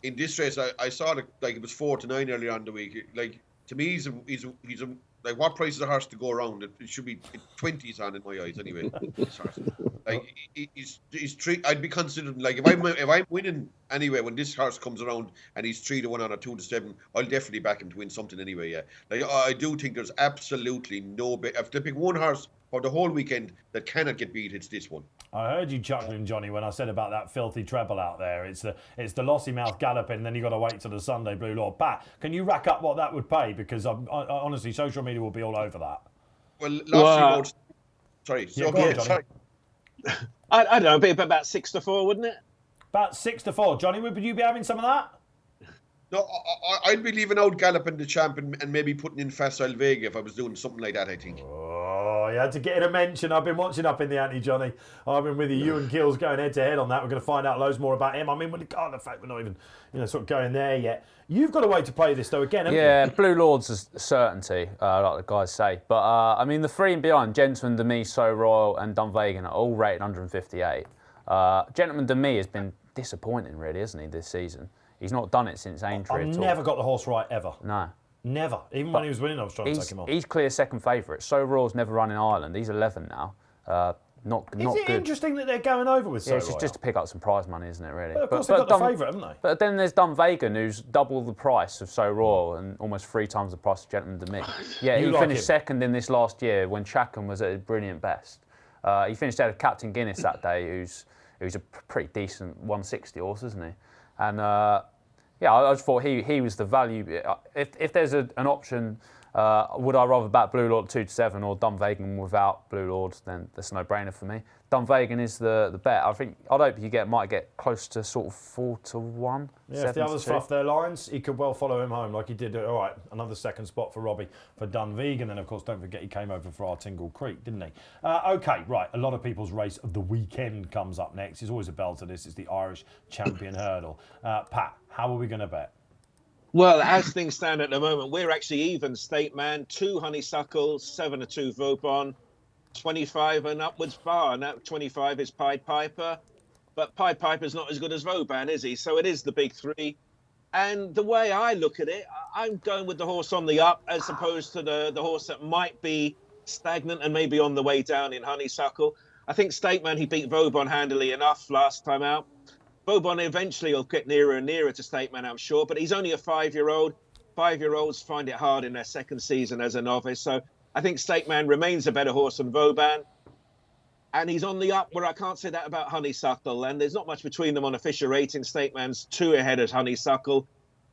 in this race I saw it was 4 to 9 earlier on the week. Like, to me, he's a like, what price is a horse to go around? It should be 20s on in my eyes anyway. Like, he's three. I'd be considering, like, if I'm winning anyway when this horse comes around and he's 3 to 1 on a 2 to 7, I'll definitely back him to win something anyway. Yeah, like, I do think there's absolutely no bet. If they pick one horse for the whole weekend that cannot get beat, it's this one. I heard you chuckling, Johnny, when I said about that filthy treble out there. It's the lossy mouth galloping, and then you got to wait till the Sunday Blue Lord. Pat, can you rack up what that would pay? Because I honestly, social media will be all over that. Well, last sorry. Yeah, go on, Johnny. Sorry. I don't know, it'd be about 6 to 4, wouldn't it? About 6 to 4. Johnny, would you be having some of that? No, I'd be leaving out Galloping the Champ and maybe putting in Facile Vega if I was doing something like that, I think. Oh, you had to get in a mention. I've been watching Up in the Ante, Johnny. I've been with you and Kills going head to head on that. We're going to find out loads more about him. I mean, the fact we're not even, sort of going there yet. You've got a way to play this though again, haven't you? Yeah, Blue Lord's a certainty, like the guys say. But I mean, the 3 and behind, Gentleman Demi, So Royal, and Dunvegan are all rated 158. Gentleman Demi has been disappointing, really, hasn't he, this season? He's not done it since Aintree at all. Never got the horse right ever. No. Never. Even when he was winning, I was trying to take him off. He's clear second favourite. So Royal's never run in Ireland. He's 11 now. Not good. Is it interesting that they're going over with So Royal? Royal? It's just to pick up some prize money, isn't it, really? But of course they've got the favourite, haven't they? But then there's Dunvegan, who's double the price of So Royal and almost 3 times the price of Gentleman Demi. Yeah, he finished second in this last year when Chatham was at his brilliant best. He finished out of Captain Guinness that day, who's a pretty decent 160 horse, isn't he? And yeah, I just thought he was the value. If there's an option, would I rather back Blue Lord 2 to 7 or Dunvegan without Blue Lord? Then that's a no-brainer for me. Dunvegan is the bet. I'd hope you might get close to sort of 4 to 1. Yeah, if the others fluff their lines, he could well follow him home like he did. All right, another second spot for Robbie for Dunvegan. Then, of course, don't forget he came over for our Tingle Creek, didn't he? OK, right, a lot of people's race of the weekend comes up next. There's always a bell to this. It's the Irish Champion Hurdle. Pat, how are we going to bet? Well, as things stand at the moment, we're actually even, State Man, 2 Honeysuckle, 7 to 2 Vauban, 25 and upwards bar. Now 25 is Pied Piper, but Pied Piper's not as good as Vauban, is he? So it is the big 3. And the way I look at it, I'm going with the horse on the up as opposed to the horse that might be stagnant and maybe on the way down in Honeysuckle. I think State Man, he beat Vauban handily enough last time out. Vauban eventually will get nearer and nearer to State Man, I'm sure, but he's only a 5-year-old. 5-year-olds find it hard in their second season as a novice. So I think State Man remains a better horse than Vauban. And he's on the up, where I can't say that about Honeysuckle. And there's not much between them on official rating. State Man's 2 ahead of Honeysuckle.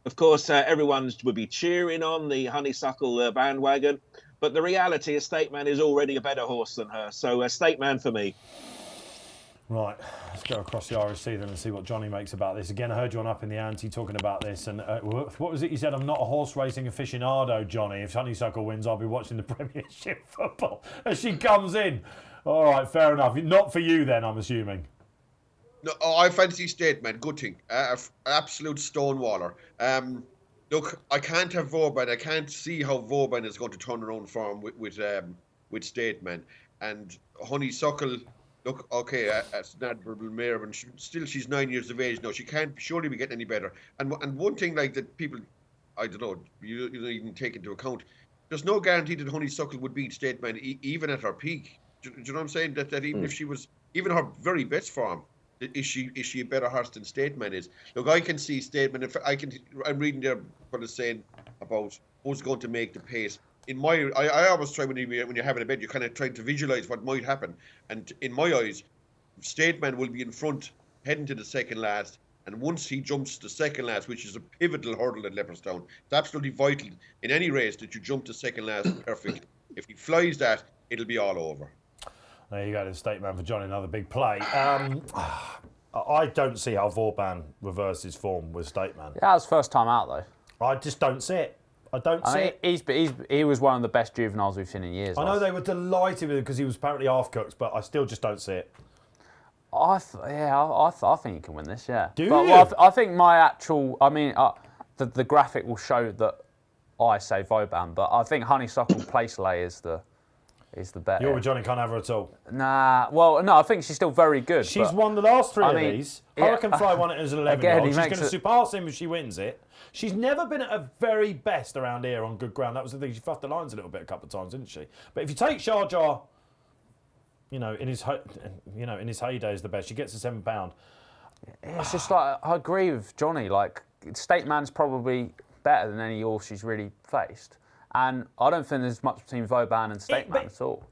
Of course, everyone would be cheering on the Honeysuckle bandwagon. But the reality is State Man is already a better horse than her. So State Man for me. Right, let's go across the Irish Sea then and see what Johnny makes about this. Again, I heard you on Up in the Ante talking about this. And what was it you said? I'm not a horse racing aficionado, Johnny. If Honeysuckle wins, I'll be watching the Premiership football as she comes in. All right, fair enough. Not for you then, I'm assuming. No, I fancy State Man. Good thing. Absolute stonewaller. Look, I can't have Vauban. I can't see how Vauban is going to turn around form with State Man. And Honeysuckle... Look, okay, that's an admirable mare, and still she's 9 years of age now. She can't surely be getting any better. And one thing like that people, I don't know, you don't even take into account, there's no guarantee that Honeysuckle would beat State Man even at her peak. Do you know what I'm saying? That even if she was, even her very best form, is she a better horse than State Man is? Look, I can see State Man. I'm reading there what it's saying about who's going to make the pace. I always try when you're having a bet, you're kind of trying to visualise what might happen. And in my eyes, State Man will be in front, heading to the second last. And once he jumps to second last, which is a pivotal hurdle at Leopardstown, it's absolutely vital in any race that you jump to second last perfect. If he flies that, it'll be all over. There you go, the state man for Johnny, another big play. I don't see how Vauban reverses form with state man. Yeah, it's first time out though. I just don't see it. I don't see it. He was one of the best juveniles we've seen in years. I know they were delighted with him because he was apparently half cooked, but I still just don't see it. I think he can win this. Yeah. Do but, you? Well, I think my actual. I mean, the graphic will show that I say Vauban, but I think Honeysuckle Placelay is the bet. You're with Johnny, can't have her at all. Nah. Well, no, I think she's still very good. She's won the last three of these. Yeah. Hurricane Fly won it as an 11-year-old. She's going to it... surpass him if she wins it. She's never been at her very best around here on good ground. That was the thing. She fuffed the lines a little bit a couple of times, didn't she? But if you take Sharjah, in his heyday is the best. She gets a £7. It's just like I agree with Johnny. Like State Man's probably better than any horse she's really faced, and I don't think there's much between Vauban and State Man at all.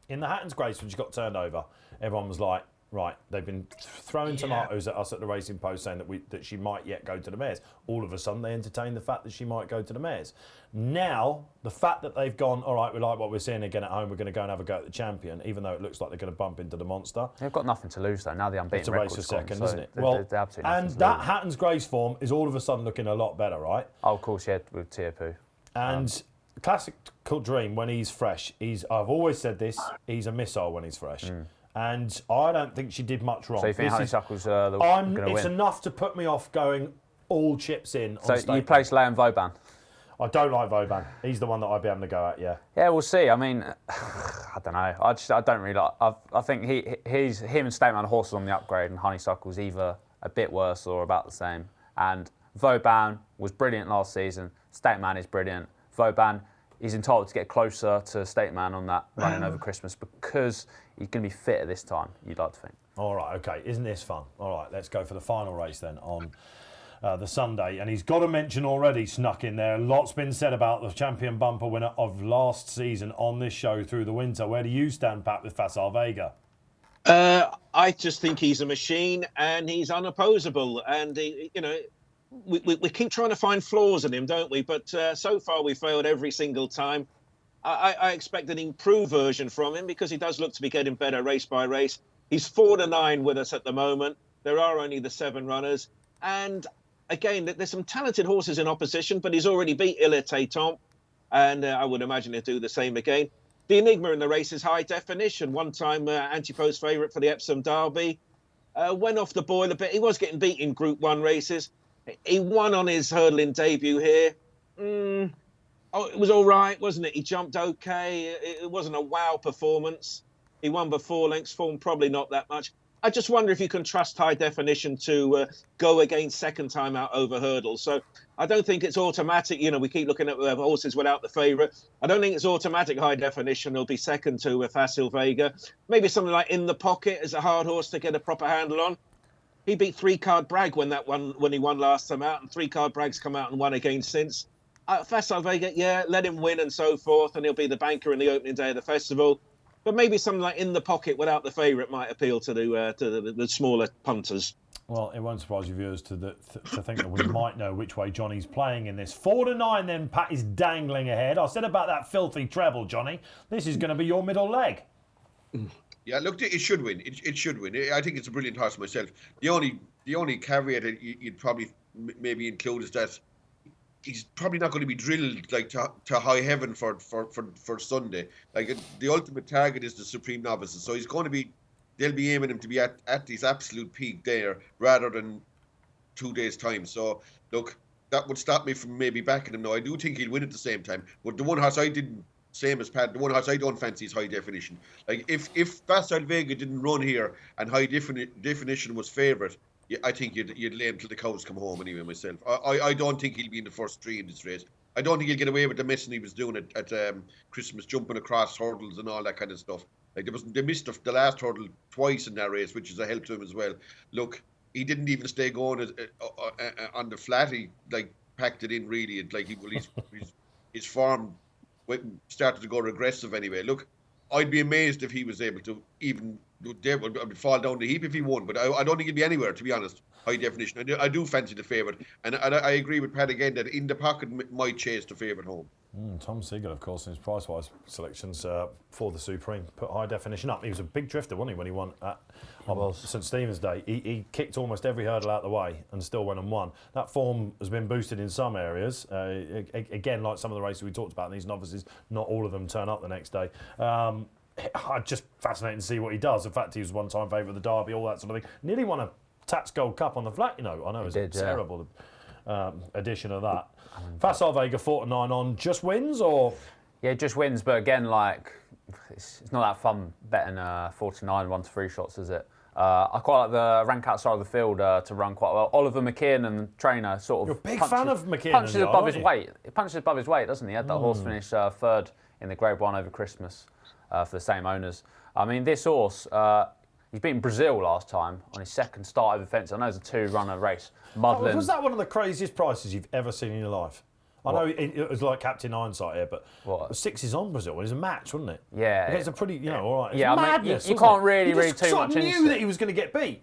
In the Hatton's Grace, when she got turned over, everyone was like, right, they've been throwing tomatoes at us at the Racing Post saying that she might yet go to the Mares. All of a sudden, they entertained the fact that she might go to the Mares. Now, the fact that they've gone, all right, we like what we're seeing again at home, we're going to go and have a go at the champion, even though it looks like they're going to bump into the monster. They've got nothing to lose, though. Now the unbeaten It's a race for record's second, gone, isn't it? They're absolutely and that Hatton's Grace form is all of a sudden looking a lot better, right? Oh, of course, yeah, with Tiapu. And Classical Dream, when he's fresh, I've always said this, he's a missile when he's fresh. And I don't think she did much wrong. So you think Honeysuckle's going to win? It's enough to put me off going all chips in. So you place Leon Vauban? I don't like Vauban. He's the one that I'd be able to go at, yeah. Yeah, we'll see. I mean, I don't know. I don't really like. I think him and State Man are horses on the upgrade, and Honeysuckle's either a bit worse or about the same. And Vauban was brilliant last season. State Man is brilliant. Vauban is entitled to get closer to State Man on that running over Christmas because he's going to be fit at this time, you'd like to think. All right, OK. Isn't this fun? All right, let's go for the final race then on the Sunday. And he's got to mention already, snuck in there, a lot's been said about the champion bumper winner of last season on this show through the winter. Where do you stand, Pat, with Facile Vega? I just think he's a machine and he's unopposable. And, we keep trying to find flaws in him, don't we? But so far we failed every single time. I expect an improved version from him because he does look to be getting better race by race. He's 4-9 with us at the moment. There are only the 7 runners. And again, there's some talented horses in opposition, but he's already beat Il Était Temps. And I would imagine he'll do the same again. The enigma in the race is High Definition. One-time anti-post favourite for the Epsom Derby. Went off the boil a bit. He was getting beat in Group 1 races. He won on his hurdling debut here. It was all right, wasn't it? He jumped okay. It wasn't a wow performance. He won by 4 lengths, form probably not that much. I just wonder if you can trust High Definition to go again second time out over hurdles. So I don't think it's automatic. We keep looking at horses without the favourite. I don't think it's automatic High Definition will be second to Facile Vega. Maybe something like In the Pocket is a hard horse to get a proper handle on. He beat 3-Card Bragg when he won last time out, and 3-Card Bragg's come out and won again since. Facile Vega, yeah, let him win and so forth, and he'll be the banker in the opening day of the festival. But maybe something like In the Pocket without the favourite might appeal to the smaller punters. Well, it won't surprise you viewers to think that we might know which way Johnny's playing in this. 4-9 then, Pat is dangling ahead. I said about that filthy treble, Johnny. This is going to be your middle leg. Yeah, look, it should win. It should win. I think it's a brilliant horse myself. The only caveat that you'd probably maybe include is that he's probably not going to be drilled like to high heaven for Sunday. Like the ultimate target is the Supreme Novices, so they'll be aiming him to be at his absolute peak there rather than 2 days' time. So look, that would stop me from maybe backing him. Now I do think he'll win at the same time, but the one horse I didn't. Same as Pat, the one horse I don't fancy is High Definition. Like if Facile Vega didn't run here and High Definition was favourite, I think you'd lay him till the cows come home anyway. Myself, I don't think he'll be in the first 3 in this race. I don't think he'll get away with the messing he was doing at Christmas, jumping across hurdles and all that kind of stuff. Like they missed the last hurdle twice in that race, which is a help to him as well. Look, he didn't even stay going on the flat. He packed it in really. His form started to go regressive anyway. Look, I'd be amazed if he was able to even fall down the heap if he won, but I don't think he'd be anywhere, to be honest. High Definition. I do fancy the favourite, and I agree with Pat again that In the Pocket might chase the favourite home. Tom Siegel, of course, in his price-wise selections for the Supreme, put high definition up. He was a big drifter, wasn't he, when he won at St Stephen's Day? He kicked almost every hurdle out of the way and still went and won. That form has been boosted in some areas. Again, like some of the races we talked about in these novices, not all of them turn up the next day. Just fascinating to see what he does. In fact, he was one-time favourite of the Derby, all that sort of thing. Nearly won a Tats Gold Cup on the flat, you know. I know it was a terrible edition of that. Facile Vega 4-9 on, just wins or? Yeah, just wins, but again, like, it's not that fun betting 49 1-3 shots, is it? I quite like the rank outside of the field to run quite well. Oliver McKiernan, trainer, sort of. You're a big fan of McKiernan. Punches above his weight. He punches above his weight, doesn't he? He had that horse finish third in the Grade 1 over Christmas for the same owners. I mean, this horse, he's beaten Brazil last time on his second start over fence. I know it's a 2-runner race. Mudland. Was that one of the craziest prices you've ever seen in your life? I know it was like Captain Hindsight here, but what? 6 is on Brazil. It was a match, wasn't it? Yeah. It's a pretty, you know, all right. It's yeah, madness, I mean, you can't really read too much into it. You knew that he was going to get beat.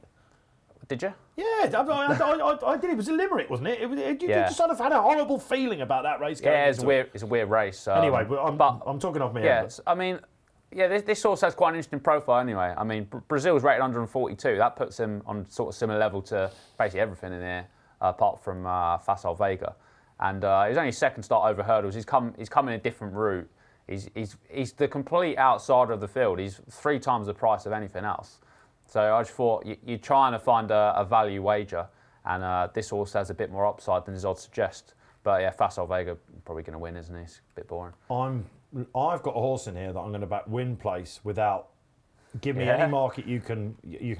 Did you? Yeah, I did. It was a Limerick, wasn't it? You just sort of had a horrible feeling about that race. Yeah, it's a weird race. Anyway, I'm talking off my head. Yes, I mean, yeah, this horse has quite an interesting profile anyway. I mean, Brazil's rated 142. That puts him on sort of similar level to basically everything in here, apart from Facile Vega. And he was only second start over hurdles. He's come in a different route. He's the complete outsider of the field. He's 3 times the price of anything else. So I just thought you're trying to find a value wager, and this horse has a bit more upside than his odds suggest. But yeah, Facile Vega probably going to win, isn't he? It's a bit boring. I've got a horse in here that I'm going to back win place without. Give me any market you can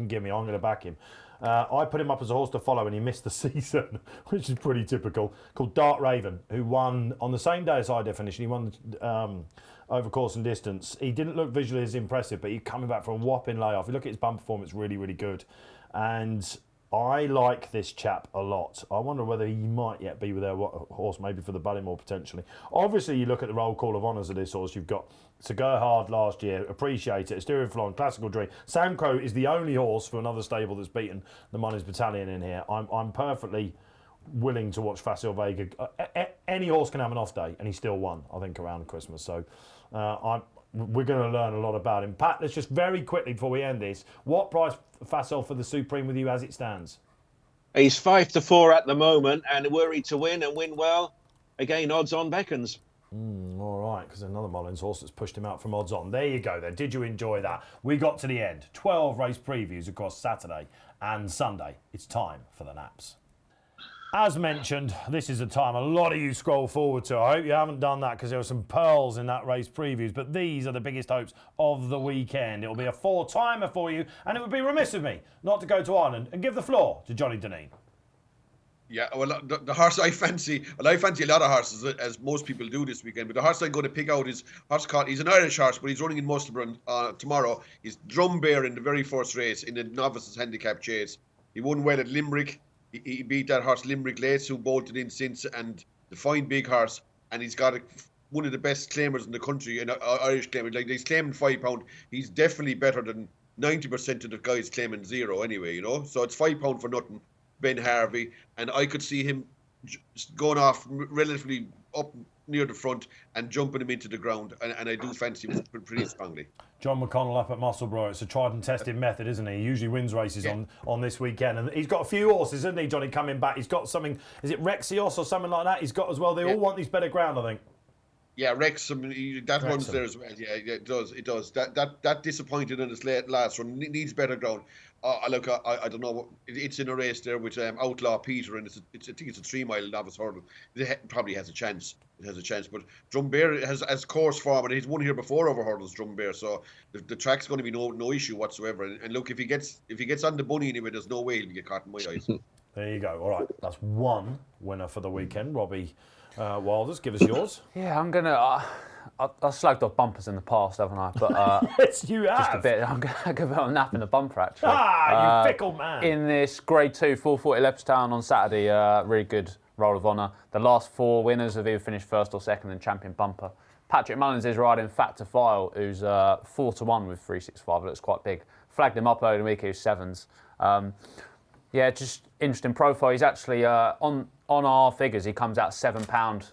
give me. I'm going to back him. I put him up as a horse to follow and he missed the season, which is pretty typical, called Dark Raven, who won on the same day as high definition. He won over course and distance. He didn't look visually as impressive, but he's coming back from a whopping layoff. You look at his bumper form, it's really, really good. And I like this chap a lot. I wonder whether he might yet be with their horse, maybe for the Ballymore potentially. Obviously, you look at the roll call of honours of this horse. You've got To Go Hard last year, Appreciate It, Asterion Flan, Classical Dream. Sam Crow is the only horse for another stable that's beaten the Money's Battalion in here. I'm perfectly willing to watch Facile Vega. Any horse can have an off day, and he still won, I think, around Christmas. So we're going to learn a lot about him. Pat, let's just very quickly, before we end this, what price Facile for the Supreme with you as it stands? He's 5-4 at the moment, and were he to win and win well, again, odds on beckons. All right, because another Mullins horse that's pushed him out from odds on. There you go then. Did you enjoy that? We got to the end. 12 race previews across Saturday and Sunday. It's time for the naps. As mentioned, this is a time a lot of you scroll forward to. I hope you haven't done that because there were some pearls in that race previews, but these are the biggest hopes of the weekend. It will be a 4-timer for you, and it would be remiss of me not to go to Ireland and give the floor to Johnny Dineen. Yeah, well, the horse I fancy a lot of horses, as most people do this weekend, but the horse I'm going to pick out is horse called, he's an Irish horse, but he's running in Musselburgh tomorrow. He's Drum Bear in the very first race in the Novices Handicap chase. He won well at Limerick. He beat that horse Limerick Lacy, who bolted in since, and the fine big horse, and he's got one of the best claimers in the country, an Irish claimer. Like, he's claiming £5. He's definitely better than 90% of the guys claiming zero anyway, you know. So it's £5 for nothing. Ben Harvey, and I could see him going off relatively up near the front and jumping him into the ground, and I do fancy him pretty strongly. John McConnell up at Musselburgh. It's a tried and tested method, isn't he? He usually wins races on this weekend, and he's got a few horses, isn't he, Johnny, coming back? He's got something, is it Rexios or something like that? He's got as well. They all want these better ground, I think. Yeah, Wrexham, that runs there as well. Yeah, it does. That disappointed in his last run. Needs better ground. Look, I don't know. It's in a race there with Outlaw Peter, and I think it's a 3-mile novice hurdle. It probably has a chance. It has a chance, but Drum Bear has course form, and he's won here before over hurdles. Drum Bear, so the track's going to be no issue whatsoever. And look, if he gets on the bunny anyway, there's no way he'll get caught in my eyes. There you go. All right, that's one winner for the weekend. Robbie Wilders, give us yours. Yeah, I'm gonna. I've slagged off bumpers in the past, haven't I? But yes, you have. Just a bit. I'm gonna give it a nap in the bumper actually. You fickle man. In this Grade 2 440 Leopardstown on Saturday, really good roll of honour. The last 4 winners have either finished first or second in champion bumper. Patrick Mullins is riding Fat to File, who's 4-1 with 365. It looks quite big. Flagged him up earlier in the week. He was 7s. Yeah, just interesting profile. He's actually on our figures. He comes out £7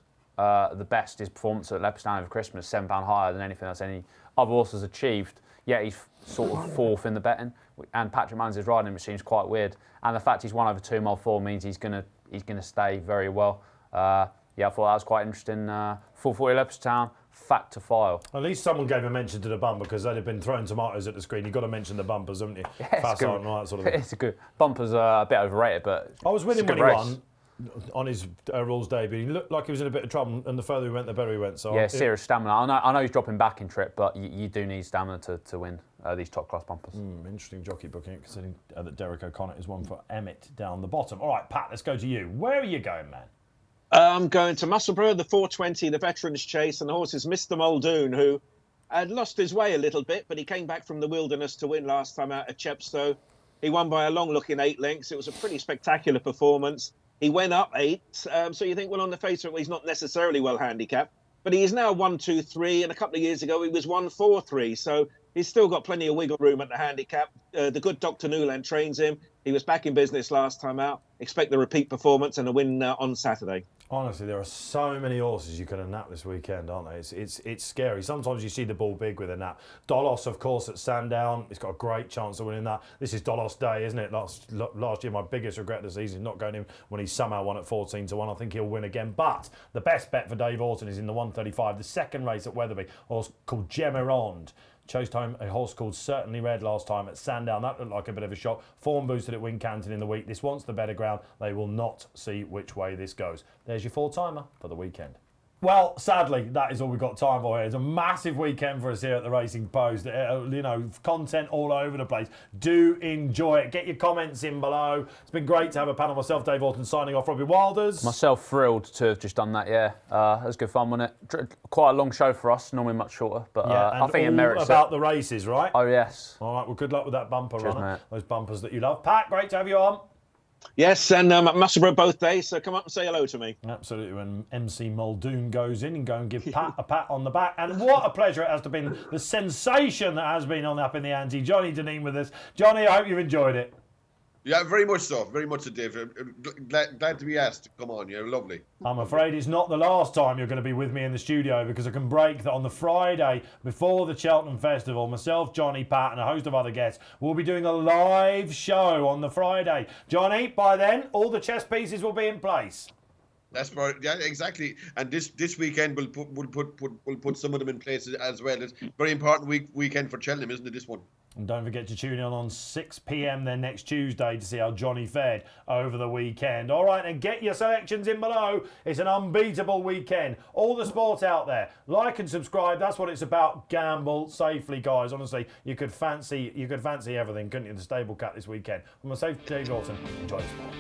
the best. His performance at Leopardstown over Christmas, £7 higher than anything else any other horse has achieved. Yet he's sort of fourth in the betting, and Patrick Mullins is riding him, which seems quite weird. And the fact he's won over 2 mile 4 means he's gonna stay very well. Yeah, I thought that was quite interesting. 440 Leopardstown, fact to file. At least someone gave a mention to the bumper because they'd have been throwing tomatoes at the screen. You've got to mention the bumpers, haven't you? Yeah, Fast on and all that sort of thing. It's a good bumpers are a bit overrated, but I was with him when he race. won on his rules debut. He looked like he was in a bit of trouble, and the further he went, the better he went. So yeah, serious stamina. I know he's dropping back in trip, but you do need stamina to win these top class bumpers. Interesting jockey booking, considering that Derek O'Connor is one for Emmett down the bottom. All right, Pat, let's go to you. Where are you going, man? I'm going to Musselburgh, the 420, the Veterans Chase, and the horse is Mr. Muldoon, who had lost his way a little bit, but he came back from the wilderness to win last time out at Chepstow. He won by a long-looking 8 lengths. It was a pretty spectacular performance. He went up 8, so you think, well, on the face of it, well, he's not necessarily well handicapped, but he is now 1-2-3, and a couple of years ago he was 1-4-3, so he's still got plenty of wiggle room at the handicap. The good Dr. Newland trains him. He was back in business last time out. Expect the repeat performance and a win on Saturday. Honestly, there are so many horses you could have napped this weekend, aren't they? It's scary. Sometimes you see the ball big with a nap. Dolos, of course, at Sandown. He's got a great chance of winning that. This is Dolos Day, isn't it? Last year, my biggest regret of the season is not going in when he somehow won at 14-1. I think he'll win again. But the best bet for Dave Orton is in the 135, the second race at Wetherby, a horse called Gemerond. Chased home a horse called Certainly Red last time at Sandown. That looked like a bit of a shock. Form boosted at Wincanton in the week. This wants the better ground. They will not see which way this goes. There's your 4-timer for the weekend. Well, sadly, that is all we've got time for here. It's a massive weekend for us here at the Racing Post. Content all over the place. Do enjoy it. Get your comments in below. It's been great to have a panel. Myself, Dave Orton, signing off. Robbie Wilders. Myself thrilled to have just done that, yeah. It was good fun, wasn't it? Quite a long show for us, normally much shorter, but I think it merits about the races, right? Oh, yes. All right, well, good luck with that bumper, Cheers, runner. mate. Those bumpers that you love. Pat, great to have you on. Yes, and Musselburgh both days, so come up and say hello to me. Absolutely, when MC Muldoon goes in and go and give Pat a pat on the back. And what a pleasure it has to been, the sensation that has been on Up in the Ante. Johnny Dineen with us. Johnny, I hope you've enjoyed it. Yeah, very much so. Very much so, Dave. Glad to be asked. Come on, you're lovely. I'm afraid it's not the last time you're going to be with me in the studio, because I can break that on the Friday before the Cheltenham Festival, myself, Johnny, Pat and a host of other guests will be doing a live show on the Friday. Johnny, by then, all the chess pieces will be in place. That's right. Yeah, exactly. And this weekend we'll put some of them in place as well. It's a very important weekend for Cheltenham, isn't it? This one. And don't forget to tune in on 6 p.m. then next Tuesday to see how Johnny fared over the weekend. All right, and get your selections in below. It's an unbeatable weekend. All the sports out there. Like and subscribe. That's what it's about. Gamble safely, guys. Honestly, you could fancy everything, couldn't you? The stable cat this weekend. I'm going to say to Dave Orton, enjoy the sport.